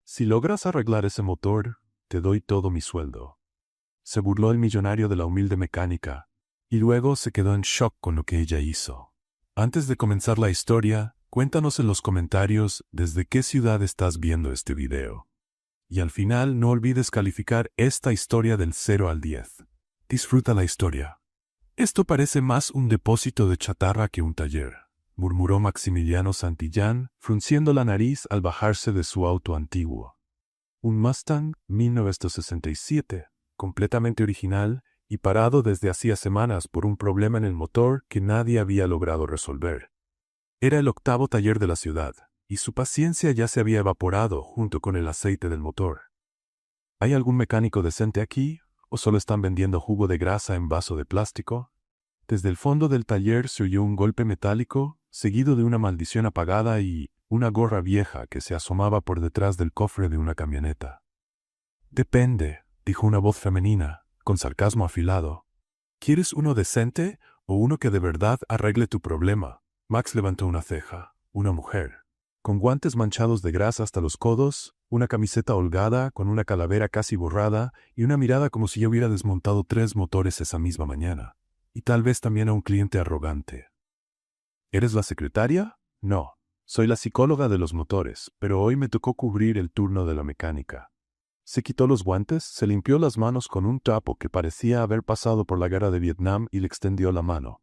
Si logras arreglar ese motor, te doy todo mi sueldo. Se burló el millonario de la humilde mecánica, y luego se quedó en shock con lo que ella hizo. Antes de comenzar la historia, cuéntanos en los comentarios desde qué ciudad estás viendo este video. Y al final no olvides calificar esta historia del 0 al 10. Disfruta la historia. Esto parece más un depósito de chatarra que un taller, murmuró Maximiliano Santillán, frunciendo la nariz al bajarse de su auto antiguo. Un Mustang 1967, completamente original y parado desde hacía semanas por un problema en el motor que nadie había logrado resolver. Era el octavo taller de la ciudad, y su paciencia ya se había evaporado junto con el aceite del motor. ¿Hay algún mecánico decente aquí, o solo están vendiendo jugo de grasa en vaso de plástico? Desde el fondo del taller se oyó un golpe metálico, seguido de una maldición apagada y una gorra vieja que se asomaba por detrás del cofre de una camioneta. «Depende», dijo una voz femenina, con sarcasmo afilado. «¿Quieres uno decente o uno que de verdad arregle tu problema?» Max levantó una ceja. Una mujer, con guantes manchados de grasa hasta los codos, una camiseta holgada con una calavera casi borrada y una mirada como si ya hubiera desmontado 3 motores esa misma mañana. Y tal vez también a un cliente arrogante. ¿Eres la secretaria? No. Soy la psicóloga de los motores, pero hoy me tocó cubrir el turno de la mecánica. Se quitó los guantes, se limpió las manos con un trapo que parecía haber pasado por la guerra de Vietnam y le extendió la mano.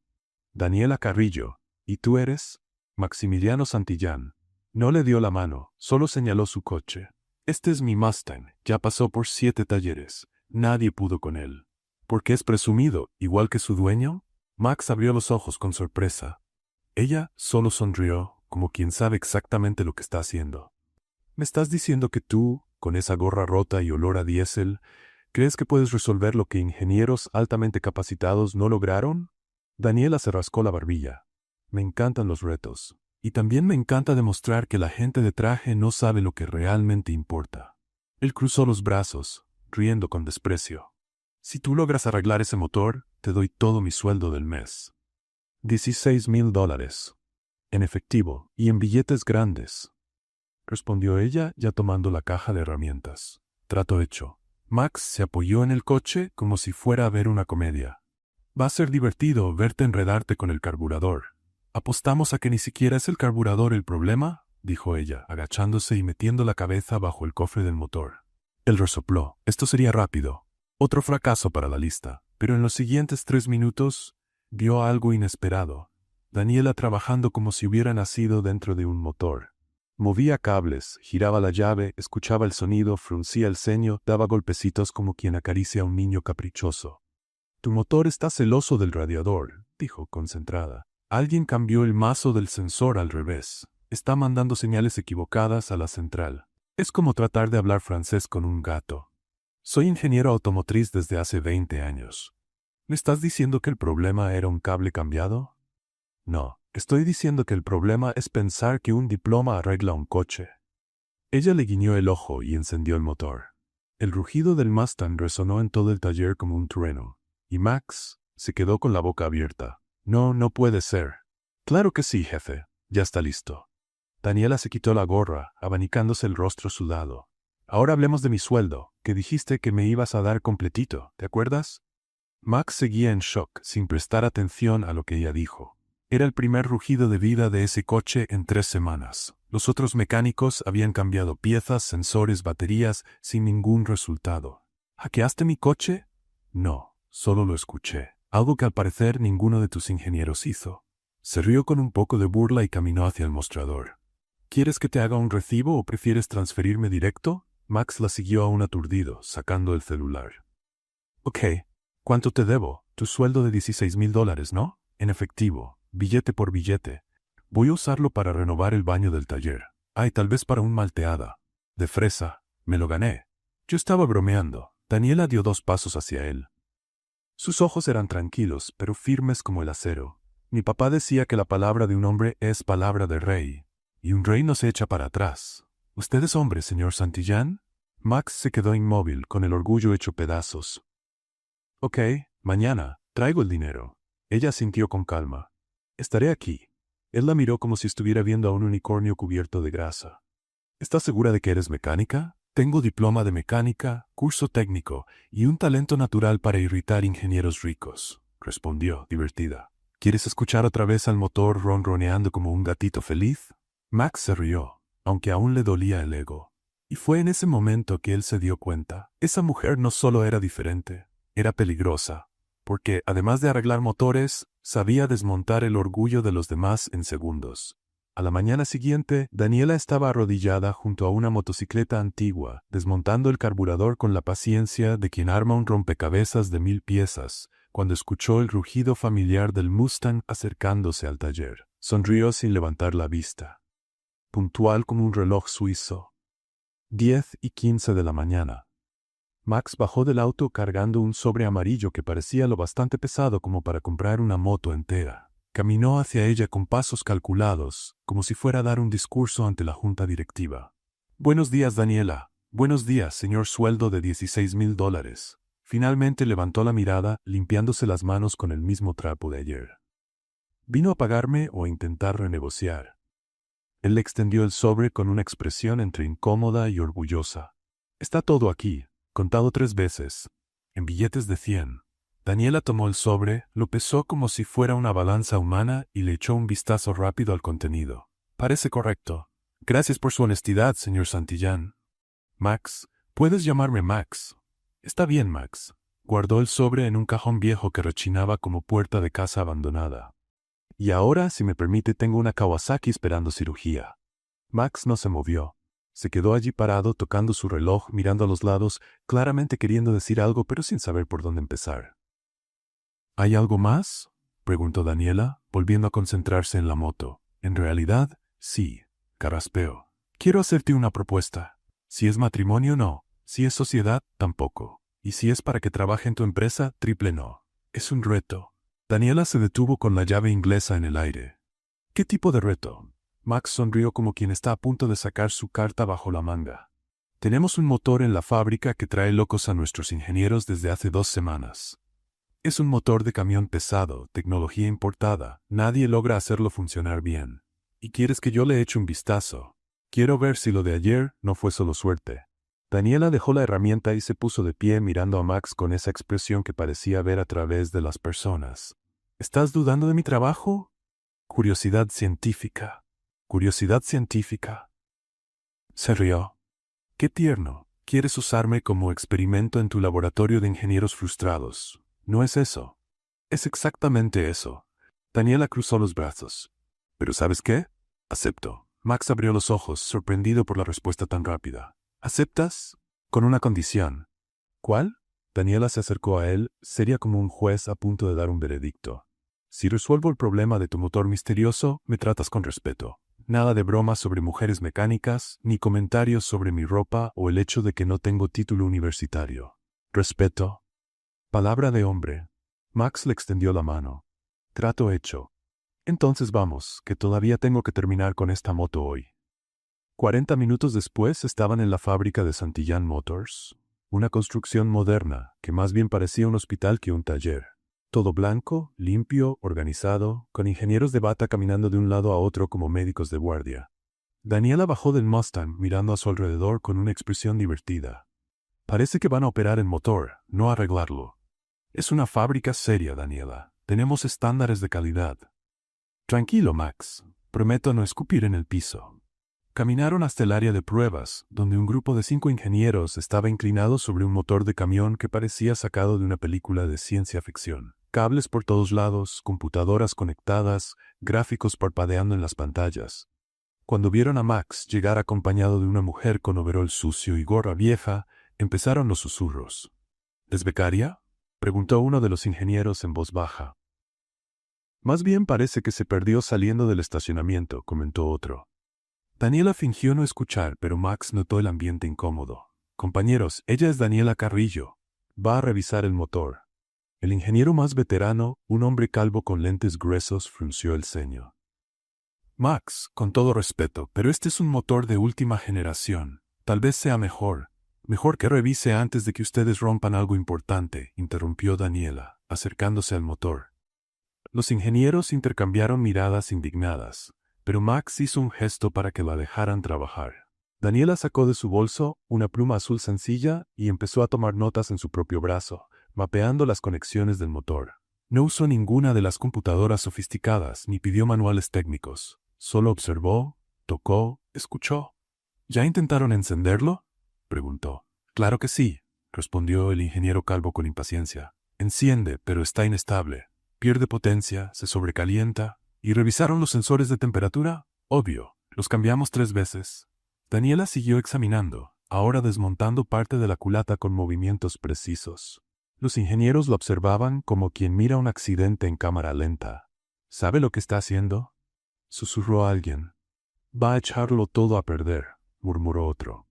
Daniela Carrillo. ¿Y tú eres? Maximiliano Santillán. No le dio la mano, solo señaló su coche. Este es mi Mustang, ya pasó por 7 talleres. Nadie pudo con él. ¿Por qué es presumido, igual que su dueño? Max abrió los ojos con sorpresa. Ella solo sonrió, como quien sabe exactamente lo que está haciendo. ¿Me estás diciendo que tú, con esa gorra rota y olor a diésel, crees que puedes resolver lo que ingenieros altamente capacitados no lograron? Daniela se rascó la barbilla. Me encantan los retos. Y también me encanta demostrar que la gente de traje no sabe lo que realmente importa. Él cruzó los brazos, riendo con desprecio. Si tú logras arreglar ese motor, te doy todo mi sueldo del mes. $16,000. En efectivo y en billetes grandes, respondió ella ya tomando la caja de herramientas. Trato hecho. Max se apoyó en el coche como si fuera a ver una comedia. Va a ser divertido verte enredarte con el carburador. ¿Apostamos a que ni siquiera es el carburador el problema?, dijo ella, agachándose y metiendo la cabeza bajo el cofre del motor. Él resopló. Esto sería rápido. Otro fracaso para la lista, pero en los siguientes 3 minutos vio algo inesperado. Daniela trabajando como si hubiera nacido dentro de un motor. Movía cables, giraba la llave, escuchaba el sonido, fruncía el ceño, daba golpecitos como quien acaricia a un niño caprichoso. Tu motor está celoso del radiador, dijo concentrada. Alguien cambió el mazo del sensor al revés. Está mandando señales equivocadas a la central. Es como tratar de hablar francés con un gato. Soy ingeniero automotriz desde hace 20 años. ¿Me estás diciendo que el problema era un cable cambiado? No, estoy diciendo que el problema es pensar que un diploma arregla un coche. Ella le guiñó el ojo y encendió el motor. El rugido del Mustang resonó en todo el taller como un trueno, y Max se quedó con la boca abierta. No, no puede ser. Claro que sí, jefe. Ya está listo. Daniela se quitó la gorra, abanicándose el rostro sudado. Ahora hablemos de mi sueldo, que dijiste que me ibas a dar completito, ¿te acuerdas? Max seguía en shock, sin prestar atención a lo que ella dijo. Era el primer rugido de vida de ese coche en 3 semanas. Los otros mecánicos habían cambiado piezas, sensores, baterías, sin ningún resultado. ¿Hackeaste mi coche? No, solo lo escuché. Algo que al parecer ninguno de tus ingenieros hizo. Se rió con un poco de burla y caminó hacia el mostrador. ¿Quieres que te haga un recibo o prefieres transferirme directo? Max la siguió aún aturdido, sacando el celular. Ok. ¿Cuánto te debo? Tu sueldo de $16,000, ¿no? En efectivo, billete por billete. Voy a usarlo para renovar el baño del taller. Ay, tal vez para un malteada. De fresa. Me lo gané. Yo estaba bromeando. Daniela dio 2 pasos hacia él. Sus ojos eran tranquilos, pero firmes como el acero. Mi papá decía que la palabra de un hombre es palabra de rey, y un rey no se echa para atrás. ¿Usted es hombre, señor Santillán? Max se quedó inmóvil, con el orgullo hecho pedazos. Ok, mañana, traigo el dinero. Ella asintió con calma. Estaré aquí. Él la miró como si estuviera viendo a un unicornio cubierto de grasa. ¿Estás segura de que eres mecánica? Tengo diploma de mecánica, curso técnico y un talento natural para irritar ingenieros ricos, respondió, divertida. ¿Quieres escuchar otra vez al motor ronroneando como un gatito feliz? Max se rió, aunque aún le dolía el ego. Y fue en ese momento que él se dio cuenta. Esa mujer no solo era diferente, era peligrosa, porque, además de arreglar motores, sabía desmontar el orgullo de los demás en segundos. A la mañana siguiente, Daniela estaba arrodillada junto a una motocicleta antigua, desmontando el carburador con la paciencia de quien arma un rompecabezas de 1000 piezas, cuando escuchó el rugido familiar del Mustang acercándose al taller. Sonrió sin levantar la vista. Puntual como un reloj suizo. 10:15 de la mañana. Max bajó del auto cargando un sobre amarillo que parecía lo bastante pesado como para comprar una moto entera. Caminó hacia ella con pasos calculados, como si fuera a dar un discurso ante la junta directiva. Buenos días, Daniela. Buenos días, señor sueldo de $16,000. Finalmente levantó la mirada, limpiándose las manos con el mismo trapo de ayer. ¿Vino a pagarme o a intentar renegociar? Él le extendió el sobre con una expresión entre incómoda y orgullosa. Está todo aquí, contado 3 veces, en billetes de 100. Daniela tomó el sobre, lo pesó como si fuera una balanza humana y le echó un vistazo rápido al contenido. Parece correcto. Gracias por su honestidad, señor Santillán. Max, puedes llamarme Max. Está bien, Max. Guardó el sobre en un cajón viejo que rechinaba como puerta de casa abandonada. Y ahora, si me permite, tengo una Kawasaki esperando cirugía. Max no se movió. Se quedó allí parado, tocando su reloj, mirando a los lados, claramente queriendo decir algo, pero sin saber por dónde empezar. ¿Hay algo más?, preguntó Daniela, volviendo a concentrarse en la moto. En realidad, sí, carraspeó. Quiero hacerte una propuesta. Si es matrimonio, no. Si es sociedad, tampoco. Y si es para que trabaje en tu empresa, triple no. Es un reto. Daniela se detuvo con la llave inglesa en el aire. ¿Qué tipo de reto? Max sonrió como quien está a punto de sacar su carta bajo la manga. Tenemos un motor en la fábrica que trae locos a nuestros ingenieros desde hace 2 semanas. Es un motor de camión pesado, tecnología importada. Nadie logra hacerlo funcionar bien. ¿Y quieres que yo le eche un vistazo? Quiero ver si lo de ayer no fue solo suerte. Daniela dejó la herramienta y se puso de pie mirando a Max con esa expresión que parecía ver a través de las personas. ¿Estás dudando de mi trabajo? Curiosidad científica. Curiosidad científica. Se rió. Qué tierno. Quieres usarme como experimento en tu laboratorio de ingenieros frustrados. No es eso. Es exactamente eso. Daniela cruzó los brazos. ¿Pero sabes qué? Acepto. Max abrió los ojos, sorprendido por la respuesta tan rápida. ¿Aceptas? Con una condición. ¿Cuál? Daniela se acercó a él, seria como un juez a punto de dar un veredicto. Si resuelvo el problema de tu motor misterioso, me tratas con respeto. Nada de bromas sobre mujeres mecánicas, ni comentarios sobre mi ropa o el hecho de que no tengo título universitario. Respeto. Palabra de hombre. Max le extendió la mano. Trato hecho. Entonces vamos, que todavía tengo que terminar con esta moto hoy. 40 minutos después estaban en la fábrica de Santillán Motors, una construcción moderna que más bien parecía un hospital que un taller. Todo blanco, limpio, organizado, con ingenieros de bata caminando de un lado a otro como médicos de guardia. Daniela bajó del Mustang mirando a su alrededor con una expresión divertida. Parece que van a operar el motor, no arreglarlo. Es una fábrica seria, Daniela. Tenemos estándares de calidad. Tranquilo, Max. Prometo no escupir en el piso. Caminaron hasta el área de pruebas, donde un grupo de 5 ingenieros estaba inclinado sobre un motor de camión que parecía sacado de una película de ciencia ficción. Cables por todos lados, computadoras conectadas, gráficos parpadeando en las pantallas. Cuando vieron a Max llegar acompañado de una mujer con overol sucio y gorra vieja, empezaron los susurros. ¿Es becaria?, preguntó uno de los ingenieros en voz baja. Más bien parece que se perdió saliendo del estacionamiento, comentó otro. Daniela fingió no escuchar, pero Max notó el ambiente incómodo. Compañeros, ella es Daniela Carrillo. Va a revisar el motor. El ingeniero más veterano, un hombre calvo con lentes gruesos, frunció el ceño. Max, con todo respeto, pero este es un motor de última generación. Tal vez sea mejor. Mejor que revise antes de que ustedes rompan algo importante, interrumpió Daniela, acercándose al motor. Los ingenieros intercambiaron miradas indignadas, pero Max hizo un gesto para que la dejaran trabajar. Daniela sacó de su bolso una pluma azul sencilla y empezó a tomar notas en su propio brazo, mapeando las conexiones del motor. No usó ninguna de las computadoras sofisticadas ni pidió manuales técnicos. Solo observó, tocó, escuchó. ¿Ya intentaron encenderlo?, preguntó. Claro que sí, respondió el ingeniero Calvo con impaciencia. Enciende, pero está inestable. Pierde potencia, se sobrecalienta. ¿Y revisaron los sensores de temperatura? Obvio, los cambiamos 3 veces. Daniela siguió examinando, ahora desmontando parte de la culata con movimientos precisos. Los ingenieros lo observaban como quien mira un accidente en cámara lenta. ¿Sabe lo que está haciendo?, susurró alguien. Va a echarlo todo a perder, murmuró otro.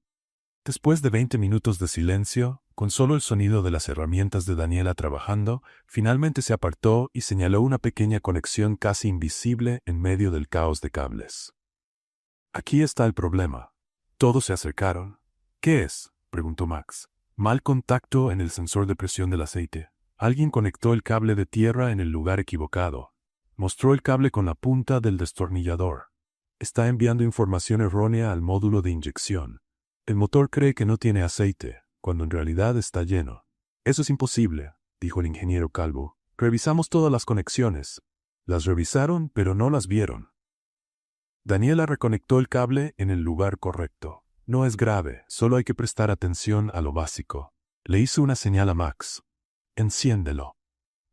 Después de 20 minutos de silencio, con solo el sonido de las herramientas de Daniela trabajando, finalmente se apartó y señaló una pequeña conexión casi invisible en medio del caos de cables. Aquí está el problema. Todos se acercaron. ¿Qué es?, preguntó Max. Mal contacto en el sensor de presión del aceite. Alguien conectó el cable de tierra en el lugar equivocado. Mostró el cable con la punta del destornillador. Está enviando información errónea al módulo de inyección. El motor cree que no tiene aceite, cuando en realidad está lleno. Eso es imposible, dijo el ingeniero Calvo. Revisamos todas las conexiones. Las revisaron, pero no las vieron. Daniela reconectó el cable en el lugar correcto. No es grave, solo hay que prestar atención a lo básico. Le hizo una señal a Max. Enciéndelo.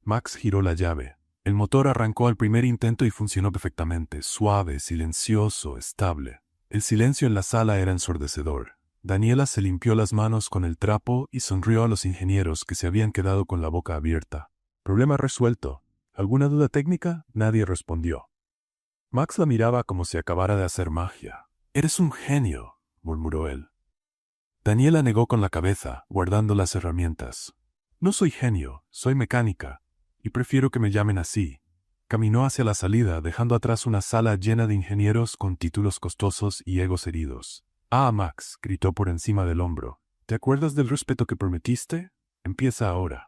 Max giró la llave. El motor arrancó al primer intento y funcionó perfectamente, suave, silencioso, estable. El silencio en la sala era ensordecedor. Daniela se limpió las manos con el trapo y sonrió a los ingenieros que se habían quedado con la boca abierta. Problema resuelto. ¿Alguna duda técnica? Nadie respondió. Max la miraba como si acabara de hacer magia. «Eres un genio», murmuró él. Daniela negó con la cabeza, guardando las herramientas. «No soy genio, soy mecánica, y prefiero que me llamen así». Caminó hacia la salida, dejando atrás una sala llena de ingenieros con títulos costosos y egos heridos. «Ah, Max», gritó por encima del hombro. «¿Te acuerdas del respeto que prometiste? Empieza ahora».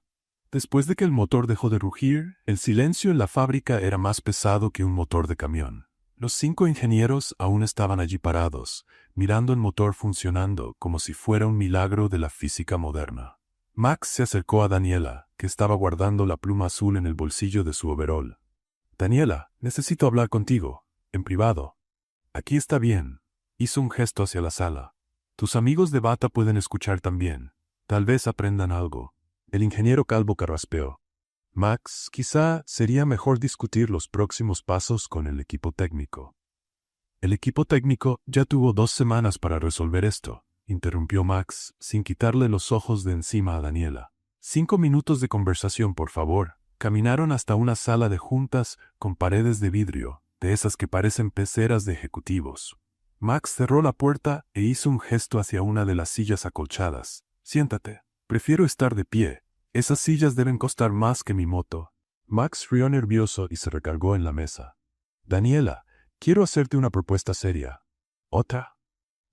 Después de que el motor dejó de rugir, el silencio en la fábrica era más pesado que un motor de camión. Los 5 ingenieros aún estaban allí parados, mirando el motor funcionando como si fuera un milagro de la física moderna. Max se acercó a Daniela, que estaba guardando la pluma azul en el bolsillo de su overol. «Daniela, necesito hablar contigo, en privado». «Aquí está bien», hizo un gesto hacia la sala. «Tus amigos de bata pueden escuchar también. Tal vez aprendan algo». El ingeniero Calvo carraspeó. «Max, quizá sería mejor discutir los próximos pasos con el equipo técnico». «El equipo técnico ya tuvo 2 semanas para resolver esto», interrumpió Max, sin quitarle los ojos de encima a Daniela. 5 minutos de conversación, por favor. Caminaron hasta una sala de juntas con paredes de vidrio, de esas que parecen peceras de ejecutivos. Max cerró la puerta e hizo un gesto hacia una de las sillas acolchadas. «Siéntate. Prefiero estar de pie. Esas sillas deben costar más que mi moto». Max rió nervioso y se recargó en la mesa. «Daniela, quiero hacerte una propuesta seria». «¿Otra?».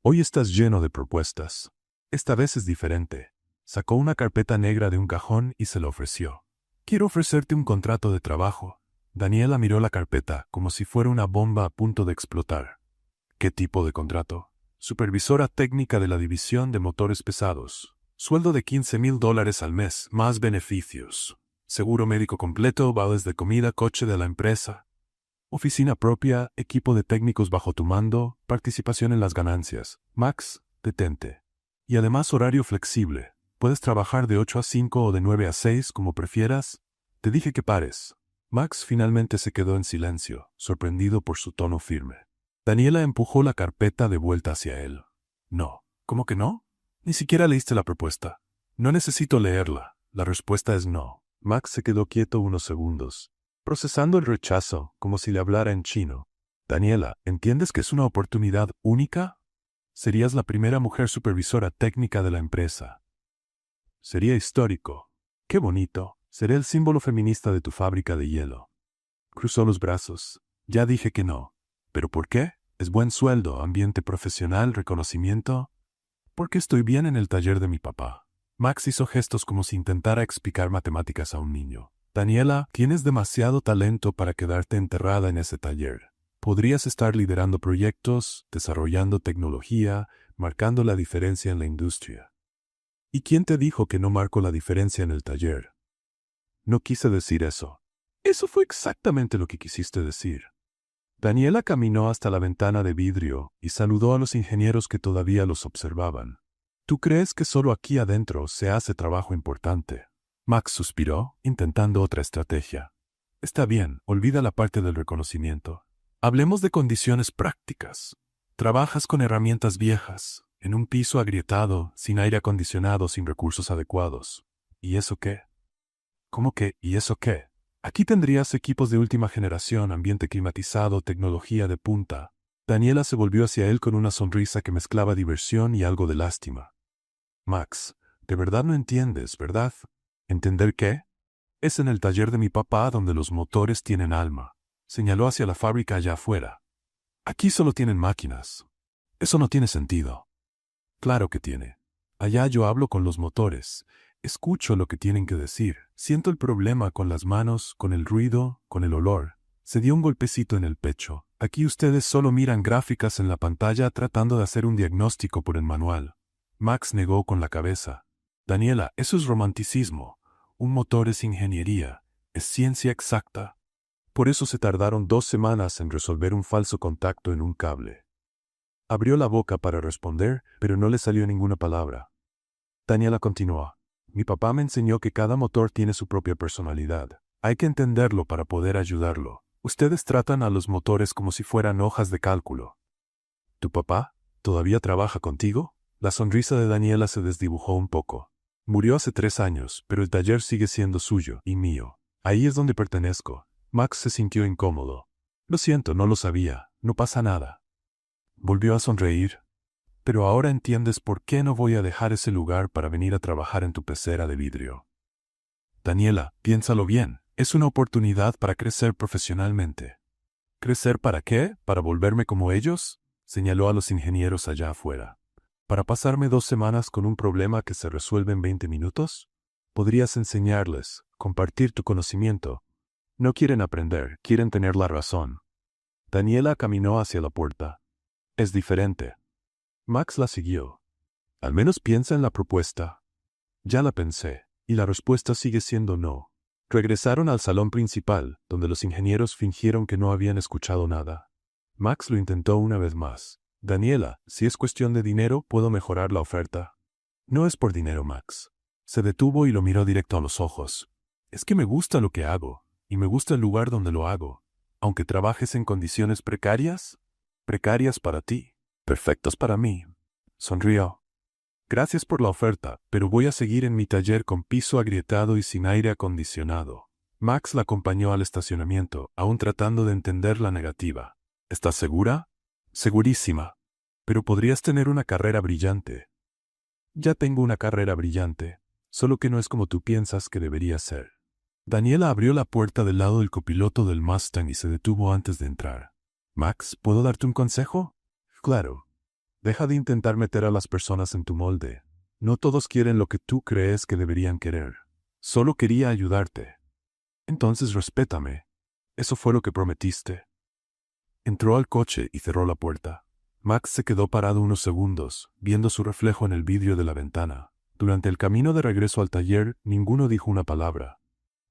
«Hoy estás lleno de propuestas. Esta vez es diferente». Sacó una carpeta negra de un cajón y se la ofreció. «Quiero ofrecerte un contrato de trabajo». Daniela miró la carpeta como si fuera una bomba a punto de explotar. «¿Qué tipo de contrato?». «Supervisora técnica de la división de motores pesados. Sueldo de $15,000 al mes, más beneficios. Seguro médico completo, vales de comida, coche de la empresa. Oficina propia, equipo de técnicos bajo tu mando, participación en las ganancias». «Max, detente. Y además horario flexible. Puedes trabajar de 8 a 5 o de 9 a 6, como prefieras». «Te dije que pares». Max finalmente se quedó en silencio, sorprendido por su tono firme. Daniela empujó la carpeta de vuelta hacia él. «No». «¿Cómo que no? Ni siquiera leíste la propuesta». «No necesito leerla. La respuesta es no». Max se quedó quieto unos segundos, procesando el rechazo como si le hablara en chino. «Daniela, ¿entiendes que es una oportunidad única? Serías la primera mujer supervisora técnica de la empresa. Sería histórico. Qué bonito. Seré el símbolo feminista de tu fábrica de hielo». Cruzó los brazos. «Ya dije que no». «¿Pero por qué? Es buen sueldo, ambiente profesional, reconocimiento». «Porque estoy bien en el taller de mi papá». Max hizo gestos como si intentara explicar matemáticas a un niño. «Daniela, tienes demasiado talento para quedarte enterrada en ese taller. Podrías estar liderando proyectos, desarrollando tecnología, marcando la diferencia en la industria. ¿Y quién te dijo que no marco la diferencia en el taller? No quise decir eso. Eso fue exactamente lo que quisiste decir. Daniela caminó hasta la ventana de vidrio y saludó a los ingenieros que todavía los observaban. ¿Tú crees que solo aquí adentro se hace trabajo importante? Max suspiró, intentando otra estrategia. Está bien, olvida la parte del reconocimiento. Hablemos de condiciones prácticas. Trabajas con herramientas viejas, en un piso agrietado, sin aire acondicionado, sin recursos adecuados. ¿Y eso qué? ¿Cómo que, y eso qué? Aquí tendrías equipos de última generación, ambiente climatizado, tecnología de punta. Daniela se volvió hacia él con una sonrisa que mezclaba diversión y algo de lástima. Max, de verdad no entiendes, ¿verdad? ¿Entender qué? Es en el taller de mi papá donde los motores tienen alma. Señaló hacia la fábrica allá afuera. Aquí solo tienen máquinas. Eso no tiene sentido. Claro que tiene. Allá yo hablo con los motores. Escucho lo que tienen que decir. Siento el problema con las manos, con el ruido, con el olor. Se dio un golpecito en el pecho. Aquí ustedes solo miran gráficas en la pantalla tratando de hacer un diagnóstico por el manual. Max negó con la cabeza. Daniela, eso es romanticismo. Un motor es ingeniería. Es ciencia exacta. Por eso se tardaron 2 semanas en resolver un falso contacto en un cable. Abrió la boca para responder, pero no le salió ninguna palabra. Daniela continuó. Mi papá me enseñó que cada motor tiene su propia personalidad. Hay que entenderlo para poder ayudarlo. Ustedes tratan a los motores como si fueran hojas de cálculo. ¿Tu papá todavía trabaja contigo? La sonrisa de Daniela se desdibujó un poco. Murió hace 3 años, pero el taller sigue siendo suyo y mío. Ahí es donde pertenezco. Max se sintió incómodo. Lo siento, no lo sabía. No pasa nada. Volvió a sonreír. Pero ahora entiendes por qué no voy a dejar ese lugar para venir a trabajar en tu pecera de vidrio. Daniela, piénsalo bien. Es una oportunidad para crecer profesionalmente. ¿Crecer para qué? ¿Para volverme como ellos? Señaló a los ingenieros allá afuera. ¿Para pasarme 2 semanas con un problema que se resuelve en 20 minutos? Podrías enseñarles, compartir tu conocimiento. No quieren aprender, quieren tener la razón. Daniela caminó hacia la puerta. Es diferente. Max la siguió. Al menos piensa en la propuesta. Ya la pensé, y la respuesta sigue siendo no. Regresaron al salón principal, donde los ingenieros fingieron que no habían escuchado nada. Max lo intentó una vez más. Daniela, si es cuestión de dinero, puedo mejorar la oferta. No es por dinero, Max. Se detuvo y lo miró directo a los ojos. Es que me gusta lo que hago, y me gusta el lugar donde lo hago. Aunque trabajes en condiciones precarias para ti, perfectos para mí. Sonrió. Gracias por la oferta, pero voy a seguir en mi taller con piso agrietado y sin aire acondicionado. Max la acompañó al estacionamiento, aún tratando de entender la negativa. ¿Estás segura? Segurísima. Pero podrías tener una carrera brillante. Ya tengo una carrera brillante, solo que no es como tú piensas que debería ser. Daniela abrió la puerta del lado del copiloto del Mustang y se detuvo antes de entrar. Max, ¿puedo darte un consejo? Claro. Deja de intentar meter a las personas en tu molde. No todos quieren lo que tú crees que deberían querer. Solo quería ayudarte. Entonces respétame. Eso fue lo que prometiste. Entró al coche y cerró la puerta. Max se quedó parado unos segundos, viendo su reflejo en el vidrio de la ventana. Durante el camino de regreso al taller, ninguno dijo una palabra.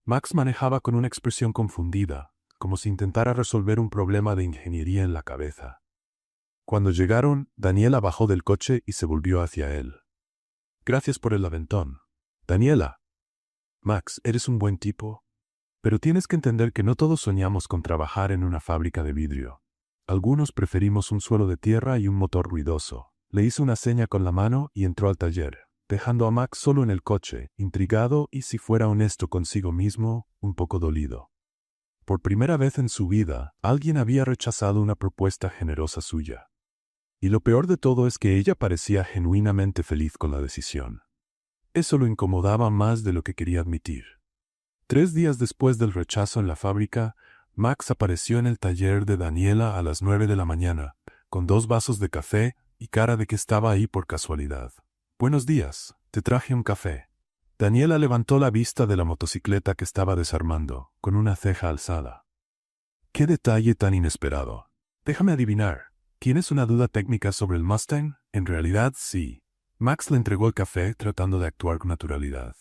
Max manejaba con una expresión confundida, como si intentara resolver un problema de ingeniería en la cabeza. Cuando llegaron, Daniela bajó del coche y se volvió hacia él. Gracias por el aventón. Daniela. Max, eres un buen tipo. Pero tienes que entender que no todos soñamos con trabajar en una fábrica de vidrio. Algunos preferimos un suelo de tierra y un motor ruidoso. Le hizo una seña con la mano y entró al taller, dejando a Max solo en el coche, intrigado y, si fuera honesto consigo mismo, un poco dolido. Por primera vez en su vida, alguien había rechazado una propuesta generosa suya. Y lo peor de todo es que ella parecía genuinamente feliz con la decisión. Eso lo incomodaba más de lo que quería admitir. 3 días después del rechazo en la fábrica, Max apareció en el taller de Daniela a las 9 de la mañana, con 2 vasos de café y cara de que estaba ahí por casualidad. Buenos días, te traje un café. Daniela levantó la vista de la motocicleta que estaba desarmando, con una ceja alzada. ¡Qué detalle tan inesperado! Déjame adivinar. ¿Tienes una duda técnica sobre el Mustang? En realidad, sí. Max le entregó el café tratando de actuar con naturalidad.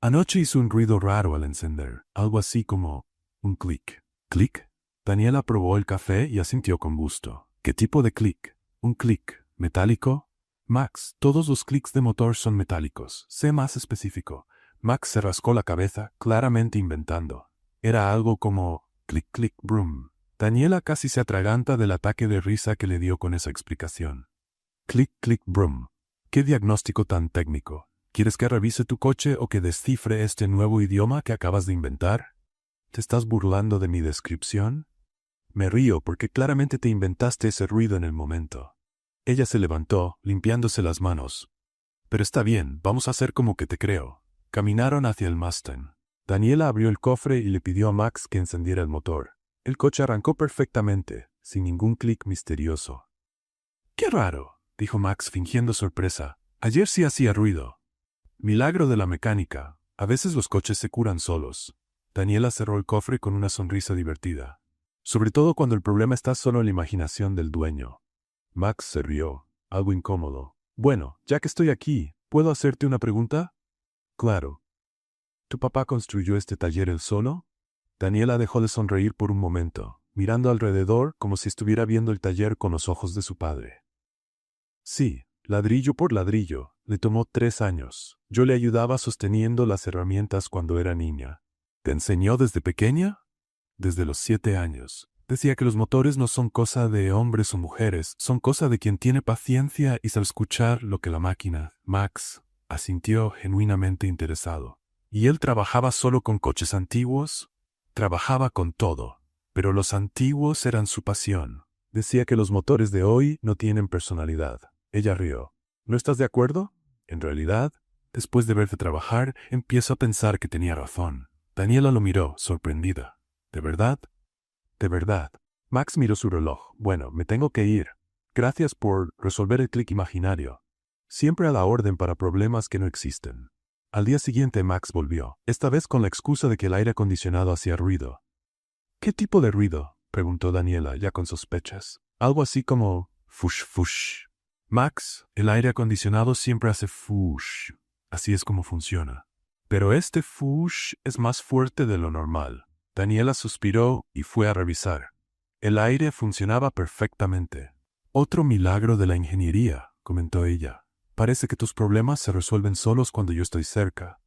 Anoche hizo un ruido raro al encender, algo así como un clic. ¿Clic? Daniela probó el café y asintió con gusto. ¿Qué tipo de clic? ¿Un clic metálico? Max, todos los clics de motor son metálicos. Sé más específico. Max se rascó la cabeza, claramente inventando. Era algo como clic clic brum. Daniela casi se atraganta del ataque de risa que le dio con esa explicación. Clic clic brum. ¿Qué diagnóstico tan técnico? ¿Quieres que revise tu coche o que descifre este nuevo idioma que acabas de inventar? ¿Te estás burlando de mi descripción? Me río porque claramente te inventaste ese ruido en el momento. Ella se levantó, limpiándose las manos. Pero está bien, vamos a hacer como que te creo. Caminaron hacia el Mustang. Daniela abrió el cofre y le pidió a Max que encendiera el motor. El coche arrancó perfectamente, sin ningún clic misterioso. ¡Qué raro!, dijo Max fingiendo sorpresa. Ayer sí hacía ruido. Milagro de la mecánica. A veces los coches se curan solos. Daniela cerró el cofre con una sonrisa divertida. Sobre todo cuando el problema está solo en la imaginación del dueño. Max se rió, algo incómodo. Bueno, ya que estoy aquí, ¿puedo hacerte una pregunta? Claro. ¿Tu papá construyó este taller él solo? Daniela dejó de sonreír por un momento, mirando alrededor como si estuviera viendo el taller con los ojos de su padre. Sí, ladrillo por ladrillo, le tomó 3 años. Yo le ayudaba sosteniendo las herramientas cuando era niña. ¿Te enseñó desde pequeña? Desde los 7 años. Decía que los motores no son cosa de hombres o mujeres, son cosa de quien tiene paciencia y sabe escuchar lo que la máquina. Max asintió genuinamente interesado. ¿Y él trabajaba solo con coches antiguos? Trabajaba con todo, pero los antiguos eran su pasión. Decía que los motores de hoy no tienen personalidad. Ella rió. ¿No estás de acuerdo? En realidad, después de verte trabajar, empiezo a pensar que tenía razón. Daniela lo miró, sorprendida. ¿De verdad? De verdad. Max miró su reloj. Bueno, me tengo que ir. Gracias por resolver el clic imaginario. Siempre a la orden para problemas que no existen. Al día siguiente Max volvió, esta vez con la excusa de que el aire acondicionado hacía ruido. ¿Qué tipo de ruido?, preguntó Daniela, ya con sospechas. Algo así como fush fush. Max, el aire acondicionado siempre hace fush. Así es como funciona. Pero este fush es más fuerte de lo normal. Daniela suspiró y fue a revisar. El aire funcionaba perfectamente. Otro milagro de la ingeniería, comentó ella. Parece que tus problemas se resuelven solos cuando yo estoy cerca.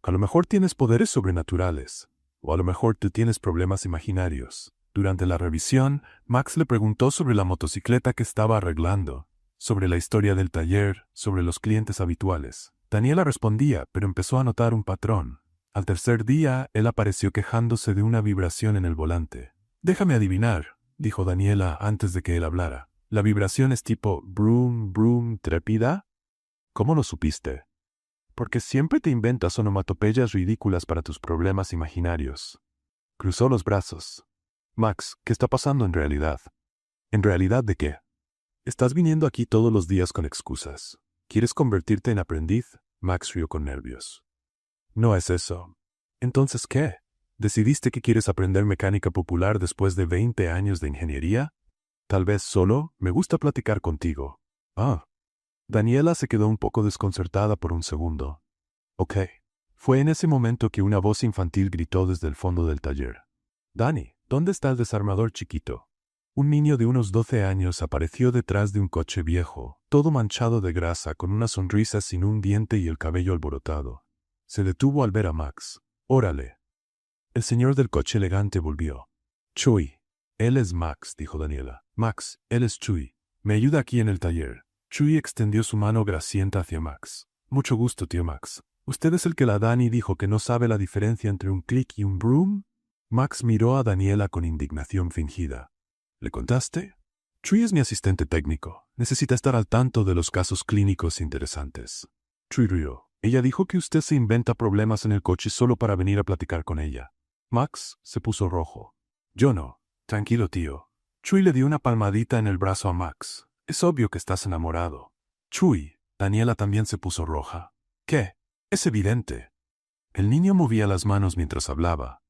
A lo mejor tienes poderes sobrenaturales, o a lo mejor tú tienes problemas imaginarios. Durante la revisión, Max le preguntó sobre la motocicleta que estaba arreglando, sobre la historia del taller, sobre los clientes habituales. Daniela respondía, pero empezó a notar un patrón. Al tercer día, él apareció quejándose de una vibración en el volante. Déjame adivinar, dijo Daniela antes de que él hablara. ¿La vibración es tipo brum, brum, trépida? ¿Cómo lo supiste? Porque siempre te inventas onomatopeyas ridículas para tus problemas imaginarios. Cruzó los brazos. Max, ¿qué está pasando en realidad? ¿En realidad de qué? Estás viniendo aquí todos los días con excusas. ¿Quieres convertirte en aprendiz? Max rió con nervios. No es eso. ¿Entonces qué? ¿Decidiste que quieres aprender mecánica popular después de 20 años de ingeniería? Tal vez solo me gusta platicar contigo. Ah. Daniela se quedó un poco desconcertada por un segundo. Ok. Fue en ese momento que una voz infantil gritó desde el fondo del taller. Dani, ¿dónde está el desarmador chiquito? Un niño de unos 12 años apareció detrás de un coche viejo, todo manchado de grasa, con una sonrisa sin un diente y el cabello alborotado. Se detuvo al ver a Max. Órale. El señor del coche elegante volvió. Chuy. Él es Max, dijo Daniela. Max, él es Chuy. Me ayuda aquí en el taller. Chuy extendió su mano grasienta hacia Max. Mucho gusto, tío Max. ¿Usted es el que la Dani dijo que no sabe la diferencia entre un click y un broom? Max miró a Daniela con indignación fingida. ¿Le contaste? Chuy es mi asistente técnico. Necesita estar al tanto de los casos clínicos interesantes. Chuy rió. Ella dijo que usted se inventa problemas en el coche solo para venir a platicar con ella. Max se puso rojo. Yo no. Tranquilo, tío. Chuy le dio una palmadita en el brazo a Max. Es obvio que estás enamorado. Chuy. Daniela también se puso roja. ¿Qué? Es evidente. El niño movía las manos mientras hablaba.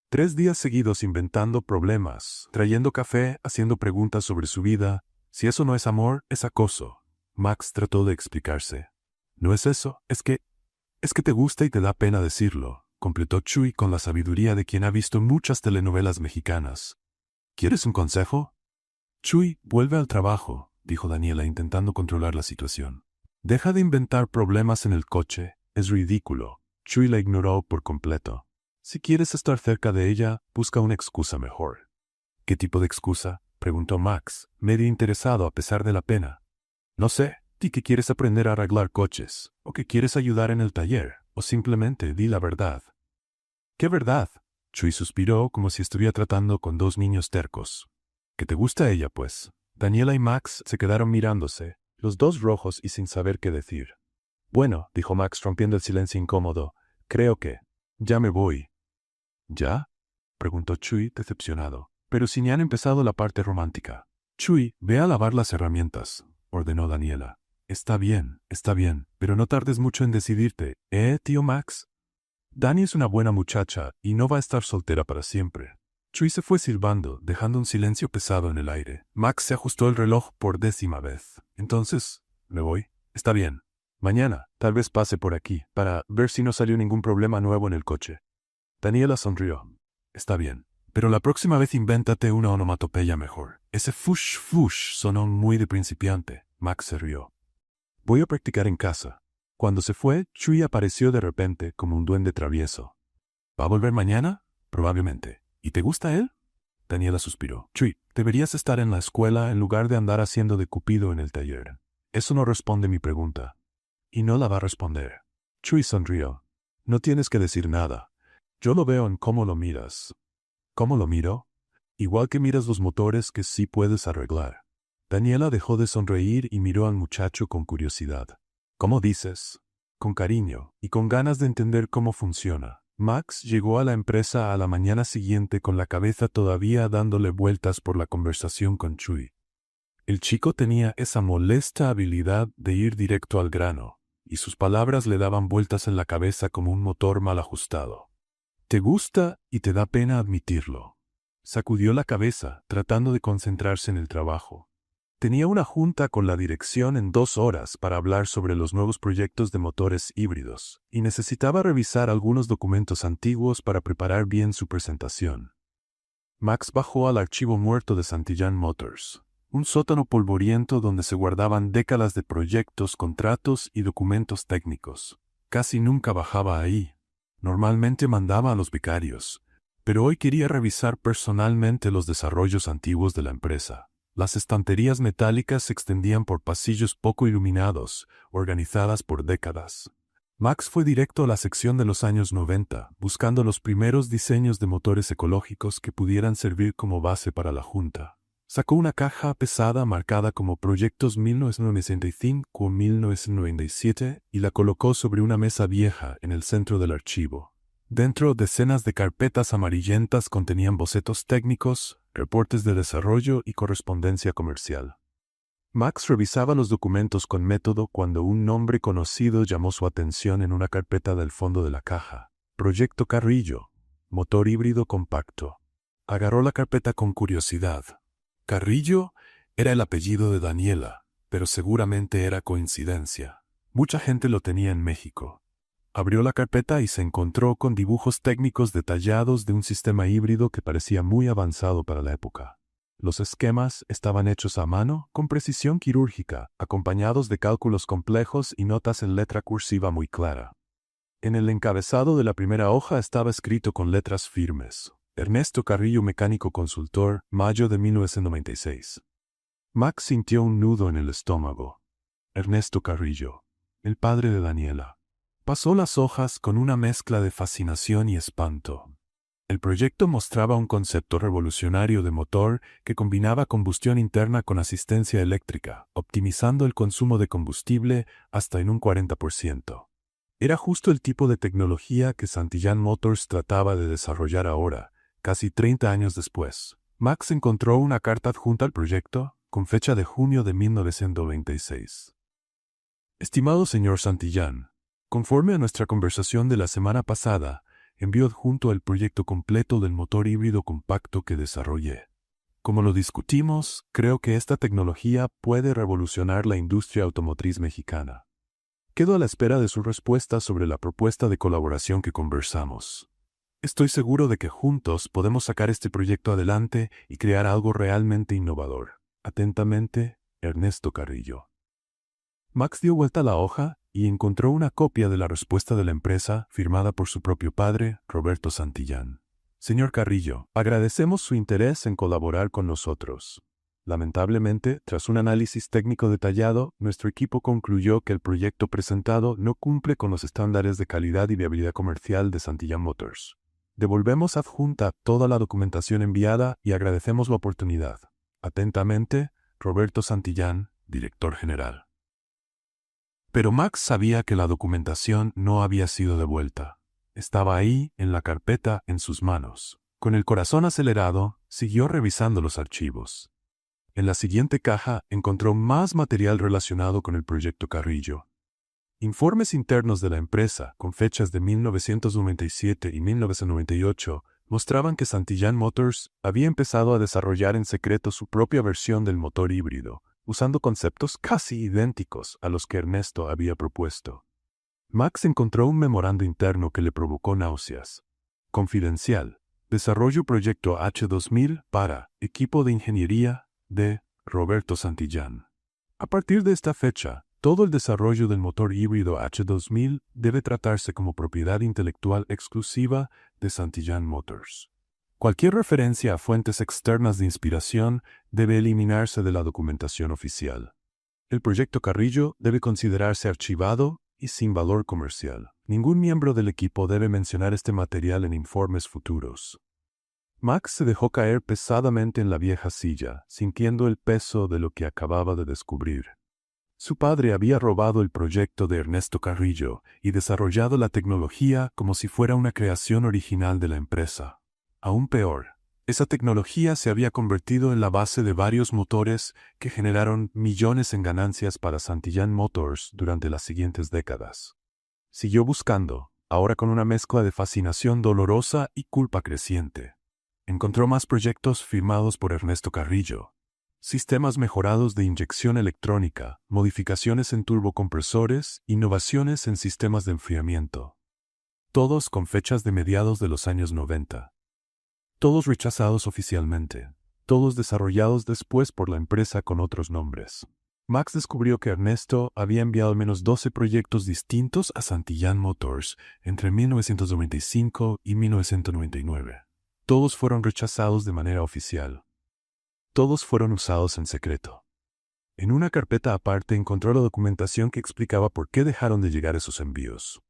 3 días seguidos inventando problemas, trayendo café, haciendo preguntas sobre su vida, Si eso no es amor, es acoso. Max trató de explicarse. No es eso, es que te gusta y te da pena decirlo, completó Chuy con la sabiduría de quien ha visto muchas telenovelas mexicanas. ¿Quieres un consejo? Chuy, vuelve al trabajo, dijo Daniela intentando controlar la situación. Deja de inventar problemas en el coche, es ridículo. Chuy la ignoró por completo. Si quieres estar cerca de ella, busca una excusa mejor. ¿Qué tipo de excusa?, preguntó Max, medio interesado a pesar de la pena. No sé, di que quieres aprender a arreglar coches, o que quieres ayudar en el taller, o simplemente di la verdad. ¿Qué verdad? Chuy suspiró como si estuviera tratando con dos niños tercos. ¿Que te gusta ella, pues? Daniela y Max se quedaron mirándose, los dos rojos y sin saber qué decir. Bueno, dijo Max rompiendo el silencio incómodo, creo que ya me voy. ¿Ya?, preguntó Chuy decepcionado. Pero si ni han empezado la parte romántica. Chuy, ve a lavar las herramientas, ordenó Daniela. Está bien, pero no tardes mucho en decidirte, tío Max? Dani es una buena muchacha y no va a estar soltera para siempre. Chuy se fue silbando, dejando un silencio pesado en el aire. Max se ajustó el reloj por 10ª vez. Entonces, ¿me voy? Está bien. Mañana, tal vez pase por aquí, para ver si no salió ningún problema nuevo en el coche. Daniela sonrió. Está bien. Pero la próxima vez invéntate una onomatopeya mejor. Ese fush fush sonó muy de principiante. Max se rió. Voy a practicar en casa. Cuando se fue, Chuy apareció de repente como un duende travieso. ¿Va a volver mañana? Probablemente. ¿Y te gusta él? Daniela suspiró. Chuy, deberías estar en la escuela en lugar de andar haciendo de cupido en el taller. Eso no responde mi pregunta. Y no la va a responder. Chuy sonrió. No tienes que decir nada. Yo lo veo en cómo lo miras. ¿Cómo lo miro? Igual que miras los motores que sí puedes arreglar. Daniela dejó de sonreír y miró al muchacho con curiosidad. ¿Cómo dices? Con cariño y con ganas de entender cómo funciona. Max llegó a la empresa a la mañana siguiente con la cabeza todavía dándole vueltas por la conversación con Chuy. El chico tenía esa molesta habilidad de ir directo al grano, y sus palabras le daban vueltas en la cabeza como un motor mal ajustado. Te gusta y te da pena admitirlo. Sacudió la cabeza, tratando de concentrarse en el trabajo. Tenía una junta con la dirección en 2 horas para hablar sobre los nuevos proyectos de motores híbridos, y necesitaba revisar algunos documentos antiguos para preparar bien su presentación. Max bajó al archivo muerto de Santillán Motors, un sótano polvoriento donde se guardaban décadas de proyectos, contratos y documentos técnicos. Casi nunca bajaba ahí. Normalmente mandaba a los becarios, pero hoy quería revisar personalmente los desarrollos antiguos de la empresa. Las estanterías metálicas se extendían por pasillos poco iluminados, organizadas por décadas. Max fue directo a la sección de los años 90, buscando los primeros diseños de motores ecológicos que pudieran servir como base para la junta. Sacó una caja pesada marcada como Proyectos 1995-1997 y la colocó sobre una mesa vieja en el centro del archivo. Dentro, decenas de carpetas amarillentas contenían bocetos técnicos, reportes de desarrollo y correspondencia comercial. Max revisaba los documentos con método cuando un nombre conocido llamó su atención en una carpeta del fondo de la caja. Proyecto Carrillo, motor híbrido compacto. Agarró la carpeta con curiosidad. Carrillo era el apellido de Daniela, pero seguramente era coincidencia. Mucha gente lo tenía en México. Abrió la carpeta y se encontró con dibujos técnicos detallados de un sistema híbrido que parecía muy avanzado para la época. Los esquemas estaban hechos a mano, con precisión quirúrgica, acompañados de cálculos complejos y notas en letra cursiva muy clara. En el encabezado de la primera hoja estaba escrito con letras firmes: Ernesto Carrillo, mecánico consultor, mayo de 1996. Max sintió un nudo en el estómago. Ernesto Carrillo, el padre de Daniela. Pasó las hojas con una mezcla de fascinación y espanto. El proyecto mostraba un concepto revolucionario de motor que combinaba combustión interna con asistencia eléctrica, optimizando el consumo de combustible hasta en un 40%. Era justo el tipo de tecnología que Santillán Motors trataba de desarrollar ahora, casi 30 años después. Max encontró una carta adjunta al proyecto, con fecha de junio de 1996. Estimado señor Santillán, conforme a nuestra conversación de la semana pasada, envío adjunto el proyecto completo del motor híbrido compacto que desarrollé. Como lo discutimos, creo que esta tecnología puede revolucionar la industria automotriz mexicana. Quedo a la espera de su respuesta sobre la propuesta de colaboración que conversamos. Estoy seguro de que juntos podemos sacar este proyecto adelante y crear algo realmente innovador. Atentamente, Ernesto Carrillo. Max dio vuelta a la hoja y encontró una copia de la respuesta de la empresa firmada por su propio padre, Roberto Santillán. Señor Carrillo, agradecemos su interés en colaborar con nosotros. Lamentablemente, tras un análisis técnico detallado, nuestro equipo concluyó que el proyecto presentado no cumple con los estándares de calidad y viabilidad comercial de Santillán Motors. Devolvemos adjunta toda la documentación enviada y agradecemos la oportunidad. Atentamente, Roberto Santillán, director general. Pero Max sabía que la documentación no había sido devuelta. Estaba ahí, en la carpeta, en sus manos. Con el corazón acelerado, siguió revisando los archivos. En la siguiente caja encontró más material relacionado con el proyecto Carrillo. Informes internos de la empresa, con fechas de 1997 y 1998, mostraban que Santillán Motors había empezado a desarrollar en secreto su propia versión del motor híbrido, usando conceptos casi idénticos a los que Ernesto había propuesto. Max encontró un memorando interno que le provocó náuseas. Confidencial. Desarrollo proyecto H2000 para equipo de ingeniería de Roberto Santillán. A partir de esta fecha, todo el desarrollo del motor híbrido H2000 debe tratarse como propiedad intelectual exclusiva de Santillán Motors. Cualquier referencia a fuentes externas de inspiración debe eliminarse de la documentación oficial. El proyecto Carrillo debe considerarse archivado y sin valor comercial. Ningún miembro del equipo debe mencionar este material en informes futuros. Max se dejó caer pesadamente en la vieja silla, sintiendo el peso de lo que acababa de descubrir. Su padre había robado el proyecto de Ernesto Carrillo y desarrollado la tecnología como si fuera una creación original de la empresa. Aún peor, esa tecnología se había convertido en la base de varios motores que generaron millones en ganancias para Santillán Motors durante las siguientes décadas. Siguió buscando, ahora con una mezcla de fascinación dolorosa y culpa creciente. Encontró más proyectos firmados por Ernesto Carrillo. Sistemas mejorados de inyección electrónica, modificaciones en turbocompresores, innovaciones en sistemas de enfriamiento. Todos con fechas de mediados de los años 90. Todos rechazados oficialmente. Todos desarrollados después por la empresa con otros nombres. Max descubrió que Ernesto había enviado al menos 12 proyectos distintos a Santillán Motors entre 1995 y 1999. Todos fueron rechazados de manera oficial. Todos fueron usados en secreto. En una carpeta aparte encontró la documentación que explicaba por qué dejaron de llegar esos envíos.